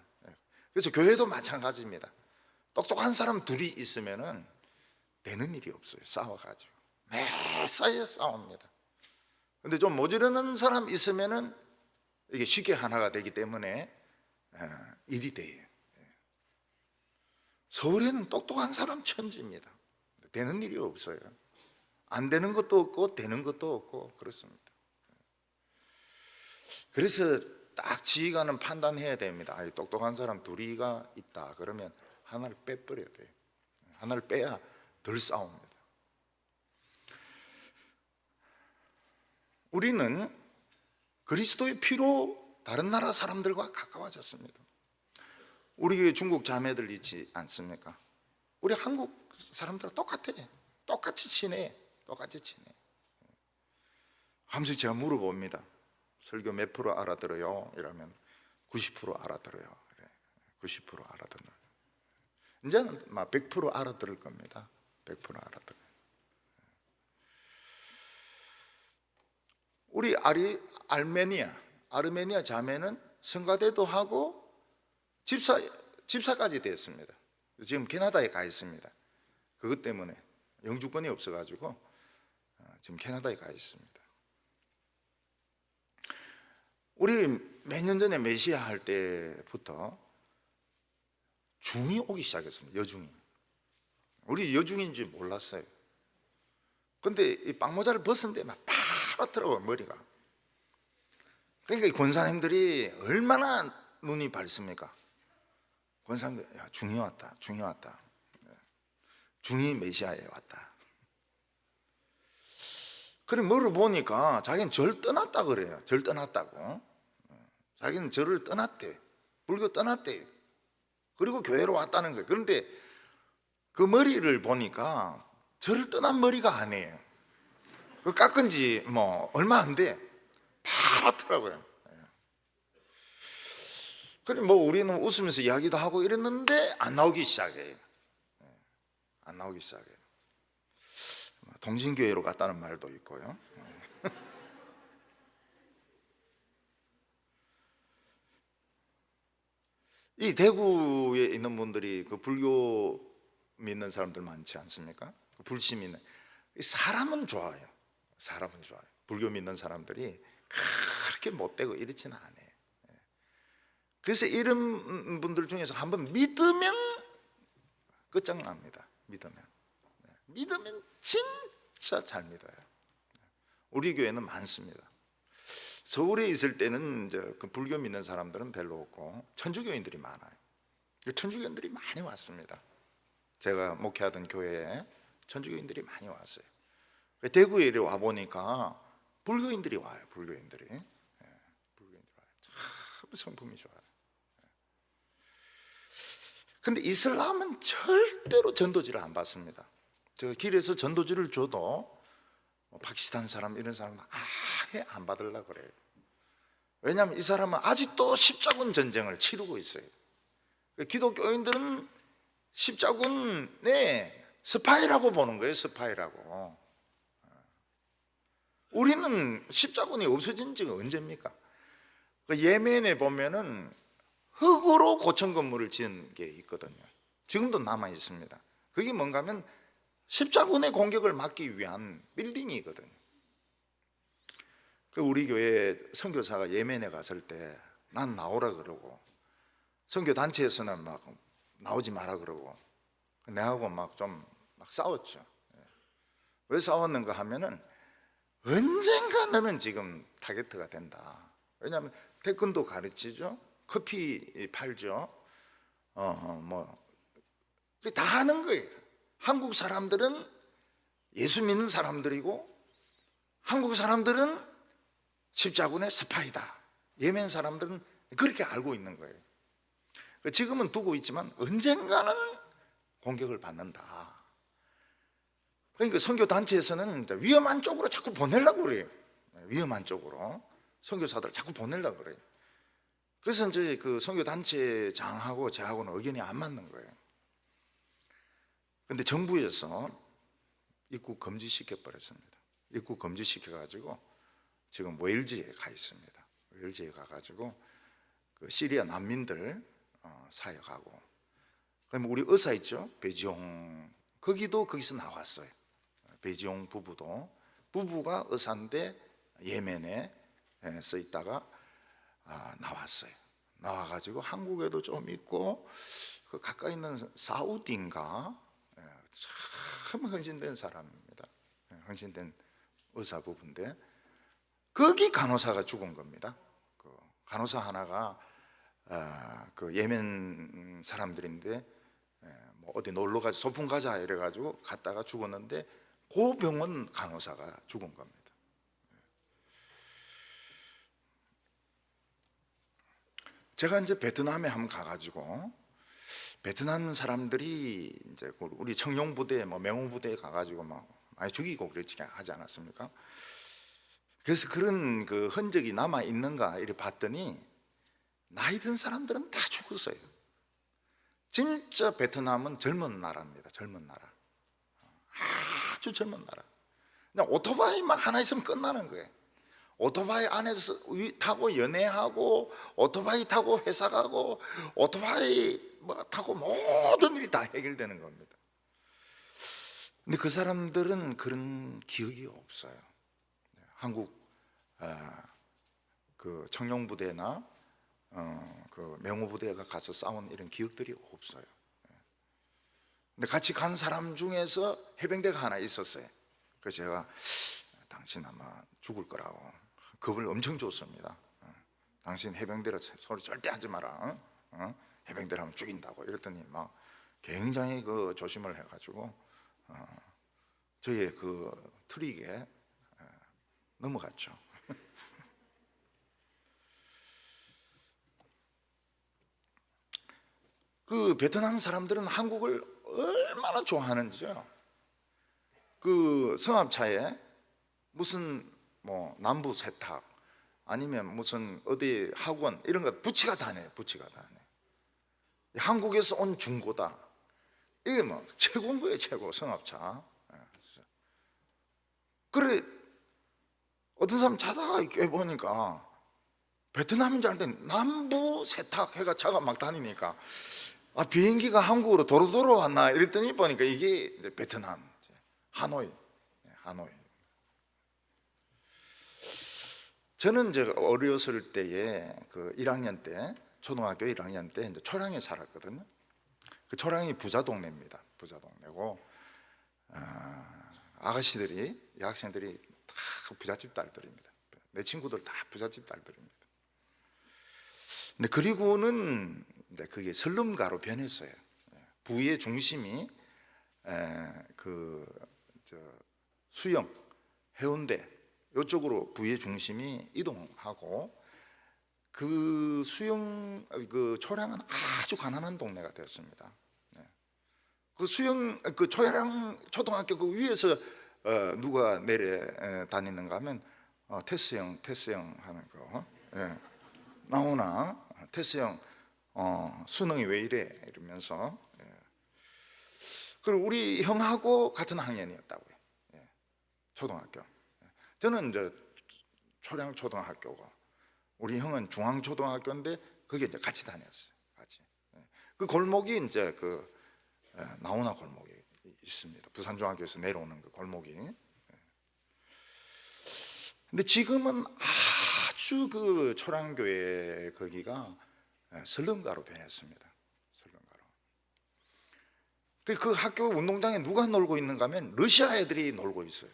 그래서 교회도 마찬가지입니다. 똑똑한 사람 둘이 있으면은 되는 일이 없어요. 싸워가지고 매사에 싸웁니다. 근데 좀 모자르는 사람 있으면은 이게 쉽게 하나가 되기 때문에 일이 돼요. 서울에는 똑똑한 사람 천지입니다. 되는 일이 없어요. 안 되는 것도 없고 되는 것도 없고 그렇습니다. 그래서 딱 지휘관은 판단해야 됩니다. 똑똑한 사람 둘이가 있다 그러면 하나를 빼버려야 돼요. 하나를 빼야 덜 싸웁니다. 우리는 그리스도의 피로 다른 나라 사람들과 가까워졌습니다. 우리 중국 자매들 있지 않습니까? 우리 한국 사람들과 똑같아. 똑같이 지내. 하면서 제가 물어봅니다. 설교 몇 프로 알아들어요? 이러면 90% 알아들어요. 90% 알아들어요. 이제는 막 100% 알아들을 겁니다. 100% 알아들어요. 우리 아르메니아 자매는 성가대도 하고 집사까지 됐습니다. 지금 캐나다에 가 있습니다. 그것 때문에 영주권이 없어가지고 지금 캐나다에 가 있습니다. 우리 몇 년 전에 메시아 할 때부터 중이 오기 시작했습니다. 여중이. 우리 여중인지 몰랐어요. 근데 이 빵모자를 벗었는데 막 파랗더라고요, 머리가. 그러니까 이 권사님들이 얼마나 눈이 밝습니까? 권사님들, 야, 중이 왔다. 중이 메시아에 왔다. 그래 물어보니까 자기는 절 떠났다 그래요. 절 떠났다고. 자기는 절을 떠났대. 불교 떠났대. 그리고 교회로 왔다는 거예요. 그런데 그 머리를 보니까 절을 떠난 머리가 아니에요. 그 깎은 지 뭐 얼마 안 돼. 파랗더라고요. 그래 뭐 우리는 웃으면서 이야기도 하고 이랬는데 안 나오기 시작해요. 안 나오기 시작해요. 동신교회로 갔다는 말도 있고요. 이 대구에 있는 분들이 그 불교 믿는 사람들 많지 않습니까? 그 불신 믿는 사람은 좋아요. 사람은 좋아요. 불교 믿는 사람들이 그렇게 못되고 이렇지는 않아요. 그래서 이런 분들 중에서 한번 믿으면 끝장납니다. 믿으면 진짜 잘 믿어요. 우리 교회는 많습니다. 서울에 있을 때는 이제 그 불교 믿는 사람들은 별로 없고 천주교인들이 많아요. 천주교인들이 많이 왔습니다. 제가 목회하던 교회에 천주교인들이 많이 왔어요. 대구에 와 보니까 불교인들이 와요. 불교인들이 와요. 참 성품이 좋아요. 근데 이슬람은 절대로 전도지를 안 받습니다. 제가 길에서 전도지를 줘도 파키스탄 사람 이런 사람은 아예 안 받으려고 그래요. 왜냐하면 이 사람은 아직도 십자군 전쟁을 치르고 있어요. 기독교인들은 십자군의 스파이라고 보는 거예요. 스파이라고. 우리는 십자군이 없어진 지가 언제입니까? 예멘에 보면은 흙으로 고층 건물을 지은 게 있거든요. 지금도 남아 있습니다. 그게 뭔가 하면 십자군의 공격을 막기 위한 빌딩이거든요. 우리 교회 선교사가 예멘에 갔을 때 난 나오라 그러고 선교 단체에서는 막 나오지 마라 그러고 내하고 막 좀 싸웠죠. 왜 싸웠는가 하면은 언젠가 너는 지금 타겟트가 된다. 왜냐하면 태권도 가르치죠. 커피 팔죠. 뭐 다 하는 거예요. 한국 사람들은 예수 믿는 사람들이고 한국 사람들은 십자군의 스파이다. 예멘 사람들은 그렇게 알고 있는 거예요. 지금은 두고 있지만 언젠가는 공격을 받는다. 그러니까 선교단체에서는 위험한 쪽으로 자꾸 보내려고 그래요. 위험한 쪽으로 선교사들을 자꾸 보내려고 그래요. 그래서 이제 그 선교단체장하고 저하고는 의견이 안 맞는 거예요. 근데 정부에서 입국 금지시켜 버렸습니다. 입국 금지시켜 가지고 지금 웨일즈에 가 있습니다. 웨일즈에 가 가지고 그 시리아 난민들 사역하고, 그럼 우리 의사 있죠? 배지용, 거기서 나왔어요. 배지용 부부가 의사인데 예멘에 서 있다가 나왔어요. 나와가지고 한국에도 좀 있고 그 가까이 있는 사우디인가 참 헌신된 사람입니다. 헌신된 의사 부부인데 거기 간호사가 죽은 겁니다. 그 간호사 하나가 그 예멘 사람들인데 뭐 어디 놀러 가서 소풍 가자 이래가지고 갔다가 죽었는데 그 병원 간호사가 죽은 겁니다. 제가 이제 베트남에 한번 가가지고 베트남 사람들이 이제 우리 청룡부대, 뭐 맹호부대에 가가지고 막 많이 죽이고 그러지 하지 않았습니까? 그래서 그런 그 흔적이 남아 있는가 이렇게 봤더니 나이 든 사람들은 다 죽었어요. 진짜 베트남은 젊은 나라입니다. 젊은 나라, 아주 젊은 나라. 그냥 오토바이 막 하나 있으면 끝나는 거예요. 오토바이 안에서 타고 연애하고 오토바이 타고 회사 가고 오토바이 뭐 타고 모든 일이 다 해결되는 겁니다. 근데 그 사람들은 그런 기억이 없어요. 한국 그 청룡부대나 그 명호부대가 가서 싸운 이런 기억들이 없어요. 근데 같이 간 사람 중에서 해병대가 하나 있었어요. 그래서 제가 당신 아마 죽을 거라고 겁을 엄청 줬습니다. 당신 해병대라 소리 절대 하지 마라. 해병대를 하면 죽인다고 이랬더니 막 굉장히 그 조심을 해가지고 저희 그 트릭에 넘어갔죠. 그 베트남 사람들은 한국을 얼마나 좋아하는지요. 그 성합차에 무슨 뭐 남부 세탁 아니면 무슨 어디 학원 이런 거 부치가 다네. 부치가 다네. 한국에서 온 중고다. 이게 뭐 최고인 거예요. 최고 성합차. 그래 어떤 사람 자다가 이렇게 보니까 베트남인 줄 알았는데 남부 세탁해가 차가 막 다니니까 비행기가 한국으로 도로도로 왔나 이랬더니 보니까 이게 베트남 하노이. 하노이. 저는 이제 어렸을 때에 그 1학년 때 초등학교 1학년 때 이제 초량에 살았거든요. 그 초량이 부자 동네입니다. 부자 동네고 아가씨들이 여학생들이 다 부잣집 딸들입니다. 내 친구들 다 부잣집 딸들입니다. 근데 그리고는 이제 그게 슬럼가로 변했어요. 부의 중심이 수영, 해운대 이쪽으로 부의 중심이 이동하고 그 수영 그 초량은 아주 가난한 동네가 되었습니다. 그 수영 그 초량 초등학교 그 위에서 누가 내려 다니는가 하면 테스 형 하는 거 나오나 테스 형 수능이 왜 이래 이러면서 그리고 우리 형하고 같은 학년이었다고요. 초등학교. 저는 이제 초량 초등학교고 우리 형은 중앙 초등학교인데 거기 이제 같이 다녔어요. 같이. 그 골목이 이제 그 나오나 골목이 있습니다. 부산중학교에서 내려오는 그 골목이. 근데 지금은 아주 그 초량교회 거기가 슬럼가로 변했습니다. 슬럼가로. 그 학교 운동장에 누가 놀고 있는가 하면 러시아 애들이 놀고 있어요.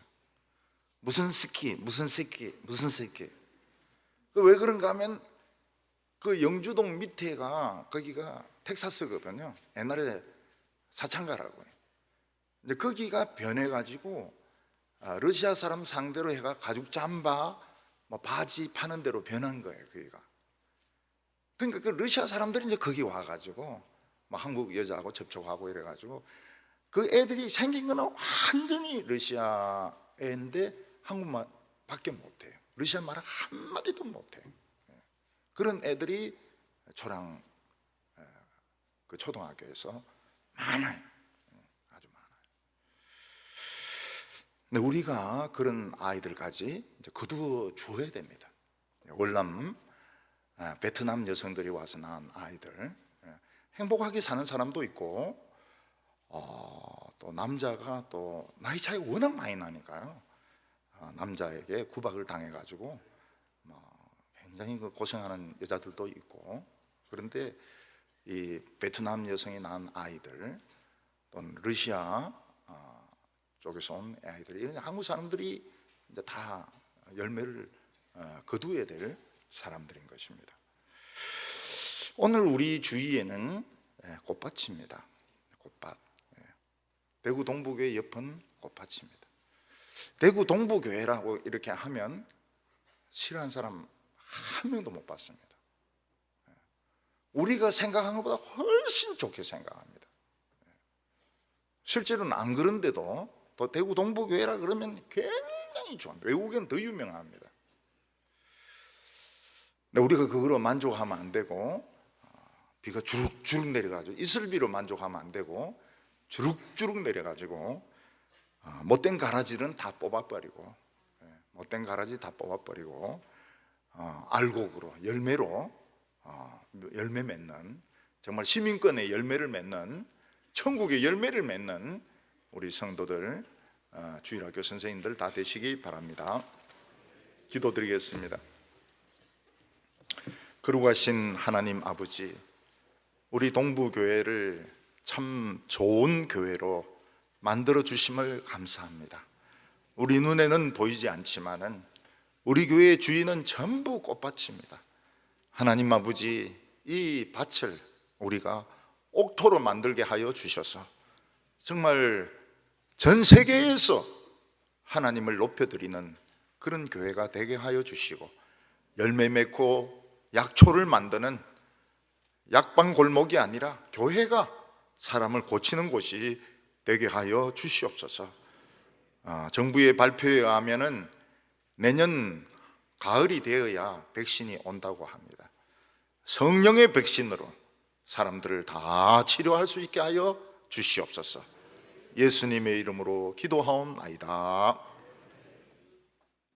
무슨 스키, 무슨 새끼, 무슨 새끼. 왜 그런가 하면 그 영주동 밑에가 거기가 텍사스거든요. 옛날에 사창가라고요. 근데 거기가 변해가지고 러시아 사람 상대로 해가 가죽 잠바, 뭐 바지 파는 데로 변한 거예요. 거기가. 그러니까 그 러시아 사람들이 이제 거기 와가지고 뭐 한국 여자하고 접촉하고 이래가지고 그 애들이 생긴 거는 완전히 러시아 애인데 한국말밖에 못해요. 러시아 말을 한마디도 못해요. 그런 애들이 초량 그 초등학교에서 많아요. 아주 많아요. 근데 우리가 그런 아이들까지 이제 거두어 줘야 됩니다. 월남 베트남 여성들이 와서 낳은 아이들 행복하게 사는 사람도 있고 또 남자가 또 나이 차이 워낙 많이 나니까요. 남자에게 구박을 당해가지고 굉장히 고생하는 여자들도 있고 그런데 이 베트남 여성이 낳은 아이들 또는 러시아 쪽에서 온 아이들이 한국 사람들이 이제 다 열매를 거두어야 될 사람들인 것입니다. 오늘 우리 주위에는 꽃밭입니다. 꽃밭. 대구 동부교회 옆은 꽃밭입니다. 대구 동부교회라고 이렇게 하면 싫어하는 사람 한 명도 못 봤습니다. 우리가 생각한 것보다 훨씬 좋게 생각합니다. 실제로는 안 그런데도 또 대구 동부교회라 그러면 굉장히 좋아합니다. 외국엔 더 유명합니다. 근데 우리가 그거로 만족하면 안 되고 비가 주룩주룩 내려가지고 이슬비로 만족하면 안 되고 주룩주룩 내려가지고 못된 가라지는 다 뽑아버리고 못된 가라지 다 뽑아버리고 알곡으로 열매로 열매 맺는 정말 시민권의 열매를 맺는 천국의 열매를 맺는 우리 성도들 주일학교 선생님들 다 되시기 바랍니다. 기도드리겠습니다. 거룩하신 하나님 아버지, 우리 동부교회를 참 좋은 교회로 만들어 주심을 감사합니다. 우리 눈에는 보이지 않지만은 우리 교회의 주인은 전부 꽃밭입니다. 하나님 아버지, 이 밭을 우리가 옥토로 만들게 하여 주셔서 정말 전 세계에서 하나님을 높여드리는 그런 교회가 되게 하여 주시고, 열매 맺고 약초를 만드는 약방 골목이 아니라 교회가 사람을 고치는 곳이 되게 하여 주시옵소서. 정부의 발표에 의하면은 내년 가을이 되어야 백신이 온다고 합니다. 성령의 백신으로 사람들을 다 치료할 수 있게 하여 주시옵소서. 예수님의 이름으로 기도하옵나이다.